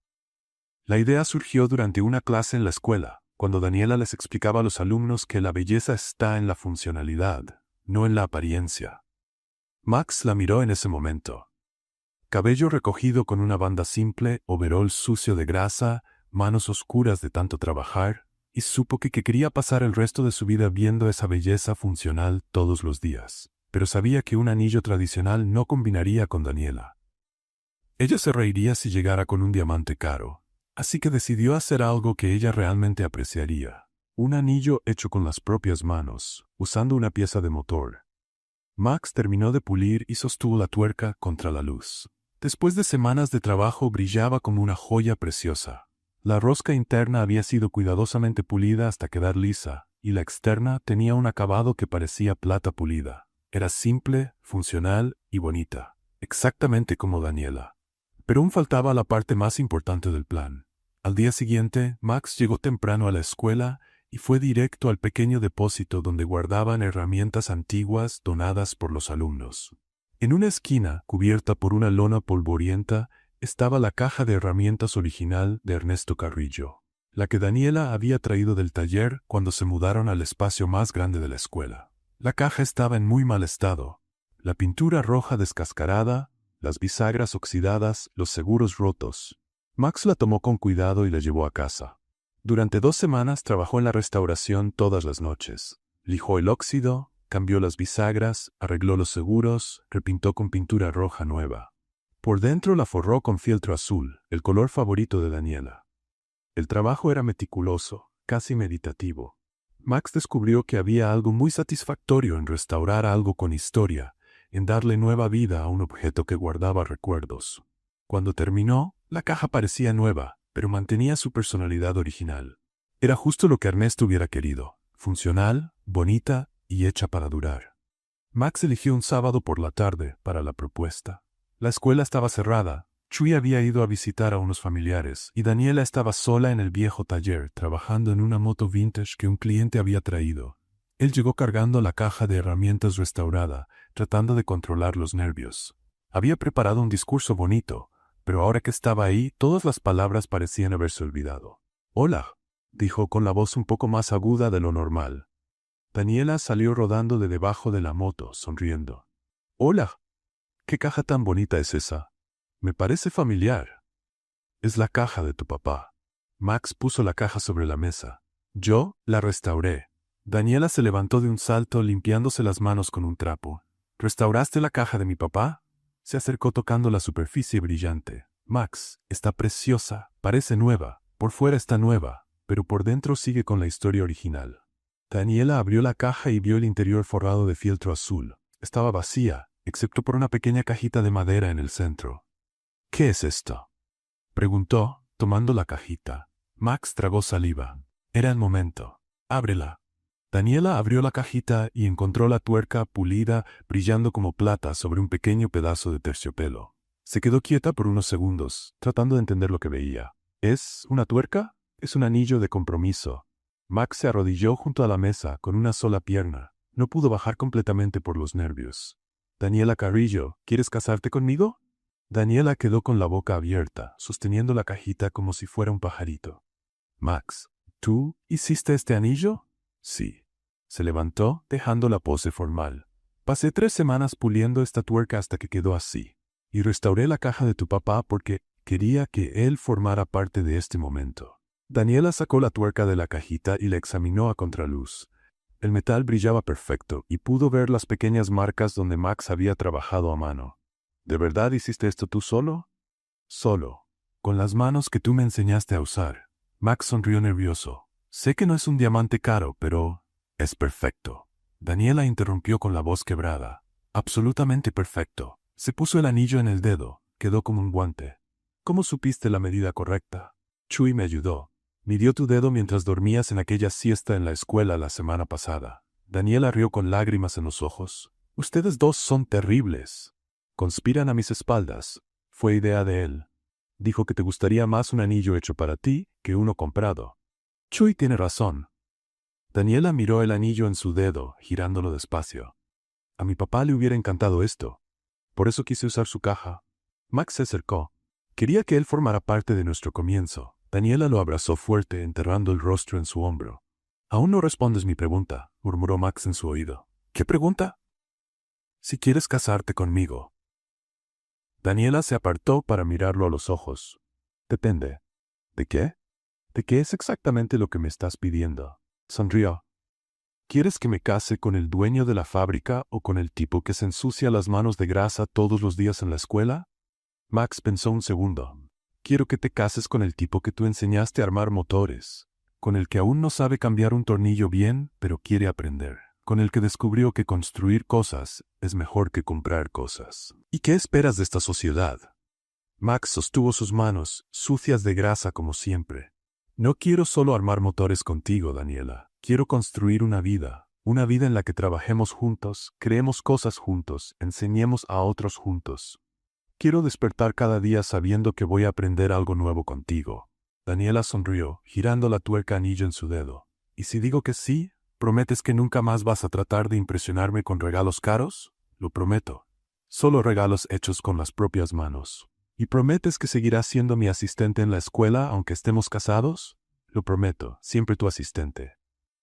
La idea surgió durante una clase en la escuela, cuando Daniela les explicaba a los alumnos que la belleza está en la funcionalidad, no en la apariencia. Max la miró en ese momento. Cabello recogido con una banda simple, overol sucio de grasa, manos oscuras de tanto trabajar, y supo que quería pasar el resto de su vida viendo esa belleza funcional todos los días. Pero sabía que un anillo tradicional no combinaría con Daniela. Ella se reiría si llegara con un diamante caro, así que decidió hacer algo que ella realmente apreciaría. Un anillo hecho con las propias manos, usando una pieza de motor. Max terminó de pulir y sostuvo la tuerca contra la luz. Después de semanas de trabajo brillaba como una joya preciosa. La rosca interna había sido cuidadosamente pulida hasta quedar lisa, y la externa tenía un acabado que parecía plata pulida. Era simple, funcional y bonita, exactamente como Daniela. Pero aún faltaba la parte más importante del plan. Al día siguiente, Max llegó temprano a la escuela y fue directo al pequeño depósito donde guardaban herramientas antiguas donadas por los alumnos. En una esquina, cubierta por una lona polvorienta, estaba la caja de herramientas original de Ernesto Carrillo, la que Daniela había traído del taller cuando se mudaron al espacio más grande de la escuela. La caja estaba en muy mal estado. La pintura roja descascarada, las bisagras oxidadas, los seguros rotos. Max la tomó con cuidado y la llevó a casa. Durante 2 semanas trabajó en la restauración todas las noches. Lijó el óxido, cambió las bisagras, arregló los seguros, repintó con pintura roja nueva. Por dentro la forró con fieltro azul, el color favorito de Daniela. El trabajo era meticuloso, casi meditativo. Max descubrió que había algo muy satisfactorio en restaurar algo con historia, en darle nueva vida a un objeto que guardaba recuerdos. Cuando terminó, la caja parecía nueva, pero mantenía su personalidad original. Era justo lo que Ernesto hubiera querido, funcional, bonita y hecha para durar. Max eligió un sábado por la tarde para la propuesta. La escuela estaba cerrada, Chuy había ido a visitar a unos familiares y Daniela estaba sola en el viejo taller trabajando en una moto vintage que un cliente había traído. Él llegó cargando la caja de herramientas restaurada, tratando de controlar los nervios. Había preparado un discurso bonito, pero ahora que estaba ahí, todas las palabras parecían haberse olvidado. «Hola», dijo con la voz un poco más aguda de lo normal. Daniela salió rodando de debajo de la moto, sonriendo. «Hola, ¿qué caja tan bonita es esa? Me parece familiar». «Es la caja de tu papá». Max puso la caja sobre la mesa. «Yo la restauré». Daniela se levantó de un salto limpiándose las manos con un trapo. «¿Restauraste la caja de mi papá?» Se acercó tocando la superficie brillante. «Max, está preciosa, parece nueva, por fuera está nueva, pero por dentro sigue con la historia original». Daniela abrió la caja y vio el interior forrado de fieltro azul. Estaba vacía, excepto por una pequeña cajita de madera en el centro. «¿Qué es esto?», preguntó, tomando la cajita. Max tragó saliva. Era el momento. «Ábrela». Daniela abrió la cajita y encontró la tuerca pulida, brillando como plata sobre un pequeño pedazo de terciopelo. Se quedó quieta por unos segundos, tratando de entender lo que veía. ¿Es una tuerca? Es un anillo de compromiso. Max se arrodilló junto a la mesa con una sola pierna. No pudo bajar completamente por los nervios. «Daniela Carrillo, ¿quieres casarte conmigo?» Daniela quedó con la boca abierta, sosteniendo la cajita como si fuera un pajarito. «Max, ¿tú hiciste este anillo?» «Sí». Se levantó, dejando la pose formal. «Pasé 3 semanas puliendo esta tuerca hasta que quedó así. Y restauré la caja de tu papá porque quería que él formara parte de este momento». Daniela sacó la tuerca de la cajita y la examinó a contraluz. El metal brillaba perfecto y pudo ver las pequeñas marcas donde Max había trabajado a mano. «¿De verdad hiciste esto tú solo?» «Solo. Con las manos que tú me enseñaste a usar». Max sonrió nervioso. «Sé que no es un diamante caro, pero es perfecto». Daniela interrumpió con la voz quebrada. «Absolutamente perfecto». Se puso el anillo en el dedo. Quedó como un guante. «¿Cómo supiste la medida correcta?» «Chuy me ayudó. Midió tu dedo mientras dormías en aquella siesta en la escuela la semana pasada». Daniela rió con lágrimas en los ojos. «Ustedes dos son terribles. Conspiran a mis espaldas». «Fue idea de él. Dijo que te gustaría más un anillo hecho para ti que uno comprado». «Chuy tiene razón». Daniela miró el anillo en su dedo, girándolo despacio. «A mi papá le hubiera encantado esto. Por eso quise usar su caja». Max se acercó. Quería que él formara parte de nuestro comienzo. Daniela lo abrazó fuerte, enterrando el rostro en su hombro. «Aún no respondes mi pregunta», murmuró Max en su oído. «¿Qué pregunta?» «Si quieres casarte conmigo». Daniela se apartó para mirarlo a los ojos. «Depende». «¿De qué?» «¿De qué es exactamente lo que me estás pidiendo?» Sonrió. ¿Quieres que me case con el dueño de la fábrica o con el tipo que se ensucia las manos de grasa todos los días en la escuela? Max pensó un segundo. Quiero que te cases con el tipo que tú enseñaste a armar motores, con el que aún no sabe cambiar un tornillo bien, pero quiere aprender, con el que descubrió que construir cosas es mejor que comprar cosas. ¿Y qué esperas de esta sociedad? Max sostuvo sus manos, sucias de grasa como siempre. No quiero solo armar motores contigo, Daniela. Quiero construir una vida en la que trabajemos juntos, creemos cosas juntos, enseñemos a otros juntos. Quiero despertar cada día sabiendo que voy a aprender algo nuevo contigo. Daniela sonrió, girando la tuerca anillo en su dedo. ¿Y si digo que sí, prometes que nunca más vas a tratar de impresionarme con regalos caros? Lo prometo. Solo regalos hechos con las propias manos. ¿Y prometes que seguirás siendo mi asistente en la escuela aunque estemos casados? Lo prometo, siempre tu asistente.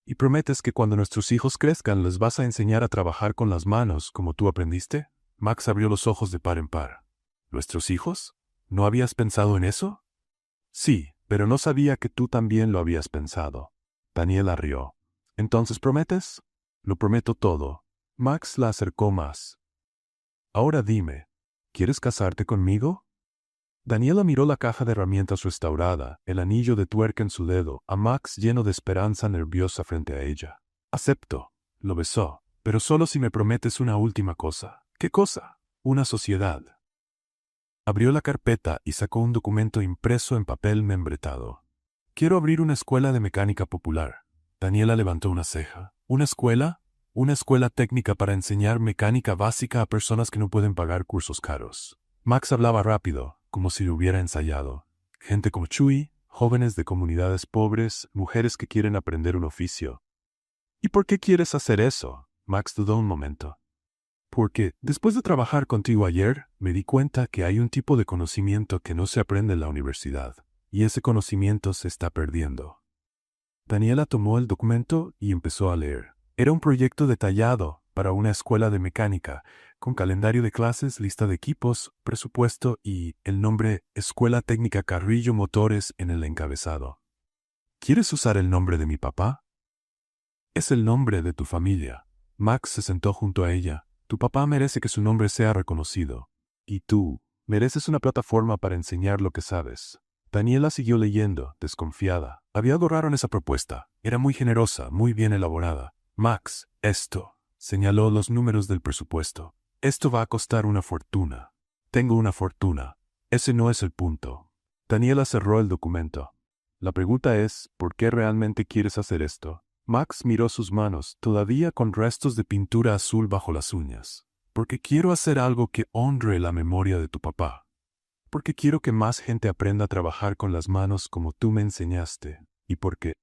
¿Y prometes que cuando nuestros hijos crezcan les vas a enseñar a trabajar con las manos como tú aprendiste? Max abrió los ojos de par en par. ¿Nuestros hijos? ¿No habías pensado en eso? Sí, pero no sabía que tú también lo habías pensado. Daniela rió. ¿Entonces prometes? Lo prometo todo. Max la acercó más. Ahora dime, ¿quieres casarte conmigo? Daniela miró la caja de herramientas restaurada, el anillo de tuerca en su dedo, a Max lleno de esperanza nerviosa frente a ella. Acepto. Lo besó, pero solo si me prometes una última cosa. ¿Qué cosa? Una sociedad. Abrió la carpeta y sacó un documento impreso en papel membretado. Quiero abrir una escuela de mecánica popular. Daniela levantó una ceja. ¿Una escuela? Una escuela técnica para enseñar mecánica básica a personas que no pueden pagar cursos caros. Max hablaba rápido, como si lo hubiera ensayado. Gente como Chuy, jóvenes de comunidades pobres, mujeres que quieren aprender un oficio. ¿Y por qué quieres hacer eso? Max dudó un momento. Porque, después de trabajar contigo ayer, me di cuenta que hay un tipo de conocimiento que no se aprende en la universidad, y ese conocimiento se está perdiendo. Daniela tomó el documento y empezó a leer. Era un proyecto detallado para una escuela de mecánica, con calendario de clases, lista de equipos, presupuesto y el nombre Escuela Técnica Carrillo Motores en el encabezado. ¿Quieres usar el nombre de mi papá? Es el nombre de tu familia. Max se sentó junto a ella. Tu papá merece que su nombre sea reconocido. Y tú, mereces una plataforma para enseñar lo que sabes. Daniela siguió leyendo, desconfiada. Había algo raro en esa propuesta. Era muy generosa, muy bien elaborada. Max, esto. Señaló los números del presupuesto. Esto va a costar una fortuna. Tengo una fortuna. Ese no es el punto. Daniela cerró el documento. La pregunta es, ¿por qué realmente quieres hacer esto? Max miró sus manos, todavía con restos de pintura azul bajo las uñas. Porque quiero hacer algo que honre la memoria de tu papá. Porque quiero que más gente aprenda a trabajar con las manos como tú me enseñaste. Y porque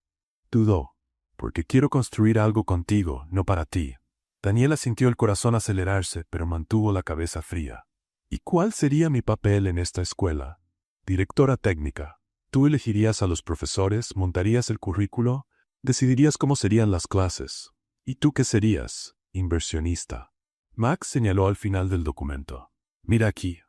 dudó. Porque quiero construir algo contigo, no para ti. Daniela sintió el corazón acelerarse, pero mantuvo la cabeza fría. ¿Y cuál sería mi papel en esta escuela? Directora técnica. Tú elegirías a los profesores, montarías el currículo, decidirías cómo serían las clases. ¿Y tú qué serías? Inversionista. Max señaló al final del documento. Mira aquí.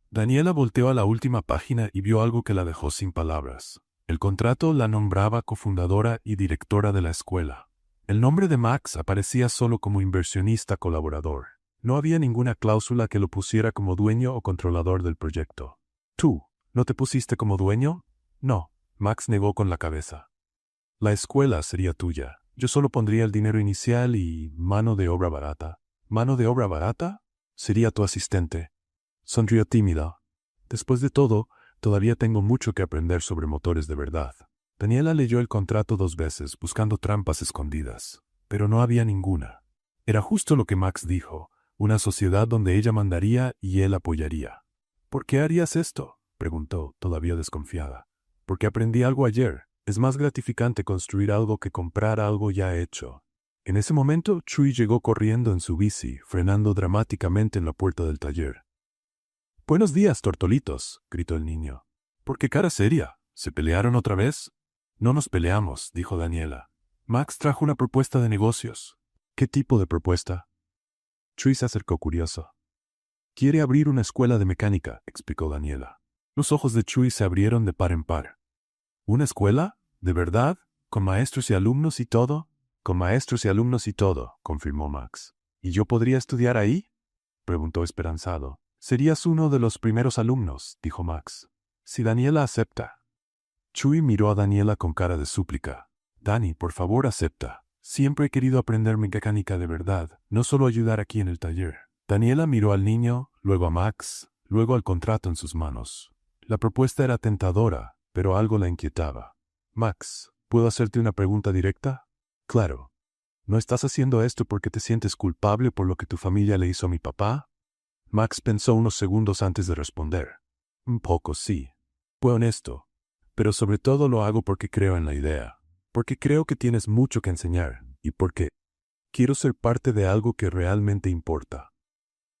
Daniela volteó a la última página y vio algo que la dejó sin palabras. El contrato la nombraba cofundadora y directora de la escuela. El nombre de Max aparecía solo como inversionista colaborador. No había ninguna cláusula que lo pusiera como dueño o controlador del proyecto. ¿Tú, no te pusiste como dueño? No. Max negó con la cabeza. La escuela sería tuya. Yo solo pondría el dinero inicial y mano de obra barata. ¿Mano de obra barata? Sería tu asistente. Sonrió tímida. Después de todo, todavía tengo mucho que aprender sobre motores de verdad. Daniela leyó el contrato 2 veces, buscando trampas escondidas. Pero no había ninguna. Era justo lo que Max dijo, una sociedad donde ella mandaría y él apoyaría. ¿Por qué harías esto? Preguntó, todavía desconfiada. Porque aprendí algo ayer. Es más gratificante construir algo que comprar algo ya hecho. En ese momento, Chuy llegó corriendo en su bici, frenando dramáticamente en la puerta del taller. «Buenos días, tortolitos», gritó el niño. «¿Por qué cara seria? ¿Se pelearon otra vez?» «No nos peleamos», dijo Daniela. «Max trajo una propuesta de negocios». «¿Qué tipo de propuesta?» Chuy se acercó curioso. «Quiere abrir una escuela de mecánica», explicó Daniela. Los ojos de Chuy se abrieron de par en par. ¿Una escuela? ¿De verdad? ¿Con maestros y alumnos y todo? Con maestros y alumnos y todo, confirmó Max. ¿Y yo podría estudiar ahí? Preguntó esperanzado. Serías uno de los primeros alumnos, dijo Max. Si Daniela acepta. Chuy miró a Daniela con cara de súplica. Dani, por favor acepta. Siempre he querido aprender mecánica de verdad, no solo ayudar aquí en el taller. Daniela miró al niño, luego a Max, luego al contrato en sus manos. La propuesta era tentadora, pero algo la inquietaba. Max, ¿puedo hacerte una pregunta directa? Claro. ¿No estás haciendo esto porque te sientes culpable por lo que tu familia le hizo a mi papá? Max pensó unos segundos antes de responder. Un poco, sí. Fue honesto. Pero sobre todo lo hago porque creo en la idea. Porque creo que tienes mucho que enseñar. Y porque quiero ser parte de algo que realmente importa.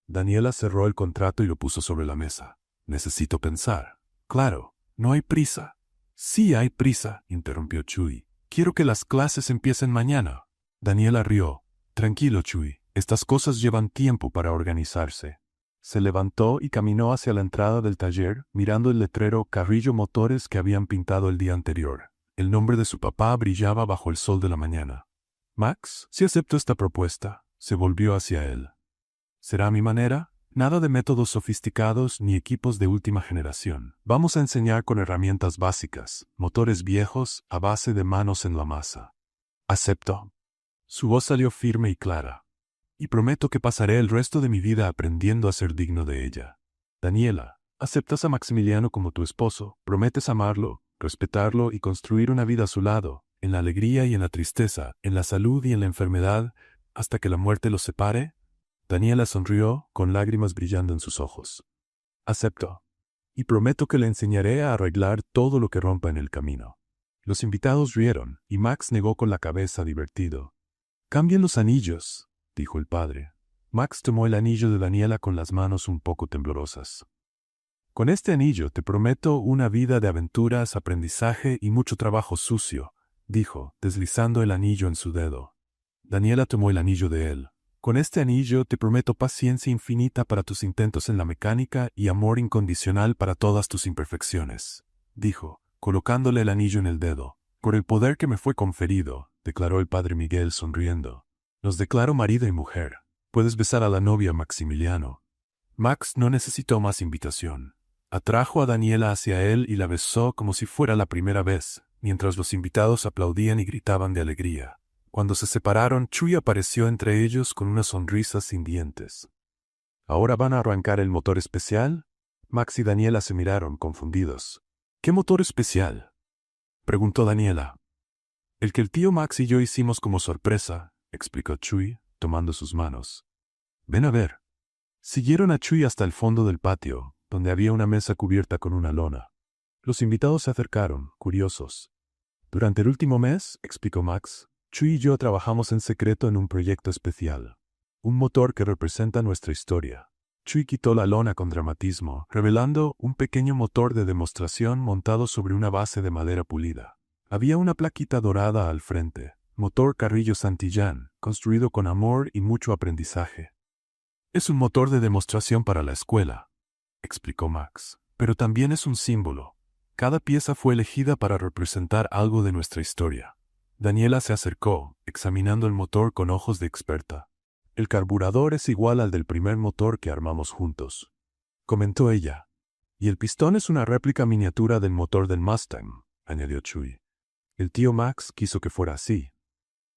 Daniela cerró el contrato y lo puso sobre la mesa. Necesito pensar. Claro, no hay prisa. Sí hay prisa, interrumpió Chuy. Quiero que las clases empiecen mañana. Daniela rió. Tranquilo, Chuy. Estas cosas llevan tiempo para organizarse. Se levantó y caminó hacia la entrada del taller, mirando el letrero Carrillo Motores que habían pintado el día anterior. El nombre de su papá brillaba bajo el sol de la mañana. Max, si acepto esta propuesta, se volvió hacia él. ¿Será a mi manera? Nada de métodos sofisticados ni equipos de última generación. Vamos a enseñar con herramientas básicas, motores viejos a base de manos en la masa. Acepto. Su voz salió firme y clara. Y prometo que pasaré el resto de mi vida aprendiendo a ser digno de ella. Daniela, ¿aceptas a Maximiliano como tu esposo? ¿Prometes amarlo, respetarlo y construir una vida a su lado, en la alegría y en la tristeza, en la salud y en la enfermedad, hasta que la muerte los separe? Daniela sonrió, con lágrimas brillando en sus ojos. Acepto. Y prometo que le enseñaré a arreglar todo lo que rompa en el camino. Los invitados rieron, y Max negó con la cabeza divertido. Cambien los anillos, dijo el padre. Max tomó el anillo de Daniela con las manos un poco temblorosas. Con este anillo te prometo una vida de aventuras, aprendizaje y mucho trabajo sucio, dijo, deslizando el anillo en su dedo. Daniela tomó el anillo de él. Con este anillo te prometo paciencia infinita para tus intentos en la mecánica y amor incondicional para todas tus imperfecciones, dijo, colocándole el anillo en el dedo. Por el poder que me fue conferido, declaró el padre Miguel sonriendo. Los declaro marido y mujer. Puedes besar a la novia, Maximiliano. Max no necesitó más invitación. Atrajo a Daniela hacia él y la besó como si fuera la primera vez, mientras los invitados aplaudían y gritaban de alegría. Cuando se separaron, Chuy apareció entre ellos con una sonrisa sin dientes. ¿Ahora van a arrancar el motor especial? Max y Daniela se miraron, confundidos. ¿Qué motor especial?, preguntó Daniela. El que el tío Max y yo hicimos como sorpresa, explicó Chuy, tomando sus manos. Ven a ver. Siguieron a Chuy hasta el fondo del patio, donde había una mesa cubierta con una lona. Los invitados se acercaron, curiosos. Durante el último mes, explicó Max, Chuy y yo trabajamos en secreto en un proyecto especial. Un motor que representa nuestra historia. Chuy quitó la lona con dramatismo, revelando un pequeño motor de demostración montado sobre una base de madera pulida. Había una plaquita dorada al frente. Motor Carrillo Santillán, construido con amor y mucho aprendizaje. Es un motor de demostración para la escuela, explicó Max, pero también es un símbolo. Cada pieza fue elegida para representar algo de nuestra historia. Daniela se acercó, examinando el motor con ojos de experta. El carburador es igual al del primer motor que armamos juntos, comentó ella. Y el pistón es una réplica miniatura del motor del Mustang, añadió Chuy. El tío Max quiso que fuera así.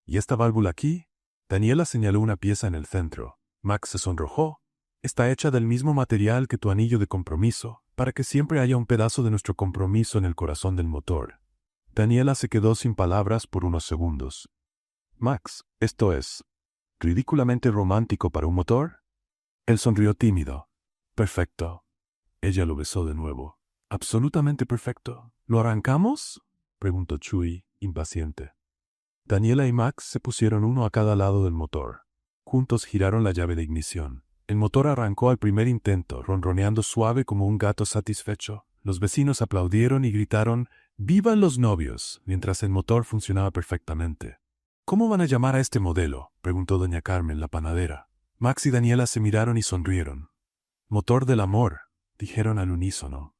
¿Y esta válvula aquí? Daniela señaló una pieza en el centro. Max se sonrojó. Está hecha del mismo material que tu anillo de compromiso, para que siempre haya un pedazo de nuestro compromiso en el corazón del motor. Daniela se quedó sin palabras por unos segundos. Max, ¿esto es ridículamente romántico para un motor? Él sonrió tímido. Perfecto. Ella lo besó de nuevo. Absolutamente perfecto. ¿Lo arrancamos?, preguntó Chuy, impaciente. Daniela y Max se pusieron uno a cada lado del motor. Juntos giraron la llave de ignición. El motor arrancó al primer intento, ronroneando suave como un gato satisfecho. Los vecinos aplaudieron y gritaron ¡Vivan los novios!, mientras el motor funcionaba perfectamente. ¿Cómo van a llamar a este modelo?, preguntó doña Carmen, la panadera. Max y Daniela se miraron y sonrieron. Motor del amor, dijeron al unísono.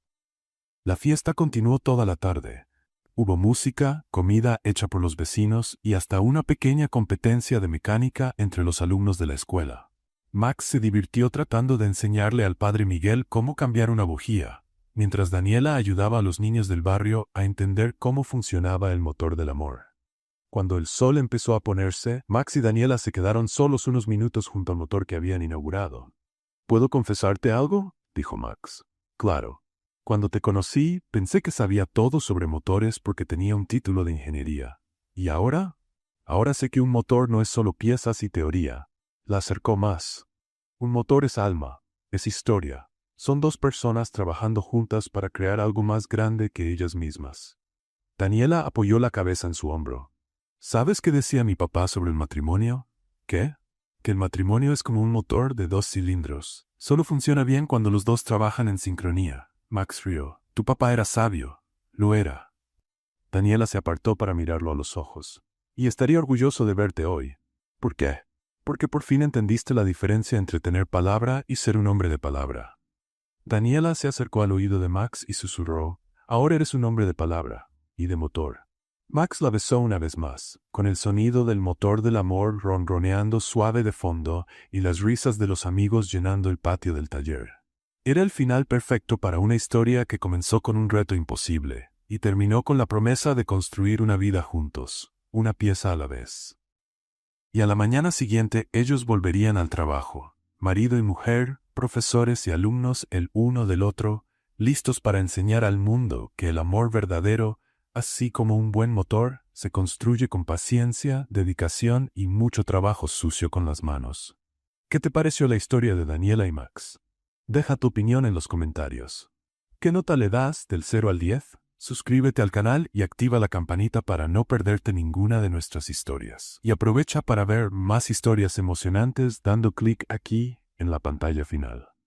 La fiesta continuó toda la tarde. Hubo música, comida hecha por los vecinos y hasta una pequeña competencia de mecánica entre los alumnos de la escuela. Max se divirtió tratando de enseñarle al padre Miguel cómo cambiar una bujía, mientras Daniela ayudaba a los niños del barrio a entender cómo funcionaba el motor del amor. Cuando el sol empezó a ponerse, Max y Daniela se quedaron solos unos minutos junto al motor que habían inaugurado. ¿Puedo confesarte algo?, dijo Max. Claro. Cuando te conocí, pensé que sabía todo sobre motores porque tenía un título de ingeniería. ¿Y ahora? Ahora sé que un motor no es solo piezas y teoría. La acercó más. Un motor es alma, es historia. Son dos personas trabajando juntas para crear algo más grande que ellas mismas. Daniela apoyó la cabeza en su hombro. ¿Sabes qué decía mi papá sobre el matrimonio? ¿Qué? Que el matrimonio es como un motor de 2 cilindros. Solo funciona bien cuando los dos trabajan en sincronía. Max rió. Tu papá era sabio. Lo era. Daniela se apartó para mirarlo a los ojos. Y estaría orgulloso de verte hoy. ¿Por qué? Porque por fin entendiste la diferencia entre tener palabra y ser un hombre de palabra. Daniela se acercó al oído de Max y susurró, ahora eres un hombre de palabra y de motor. Max la besó una vez más, con el sonido del motor del amor ronroneando suave de fondo y las risas de los amigos llenando el patio del taller. Era el final perfecto para una historia que comenzó con un reto imposible y terminó con la promesa de construir una vida juntos, una pieza a la vez. Y a la mañana siguiente ellos volverían al trabajo, marido y mujer, profesores y alumnos el uno del otro, listos para enseñar al mundo que el amor verdadero, así como un buen motor, se construye con paciencia, dedicación y mucho trabajo sucio con las manos. ¿Qué te pareció la historia de Daniela y Max? Deja tu opinión en los comentarios. ¿Qué nota le das del 0 al 10? Suscríbete al canal y activa la campanita para no perderte ninguna de nuestras historias. Y aprovecha para ver más historias emocionantes dando clic aquí en la pantalla final.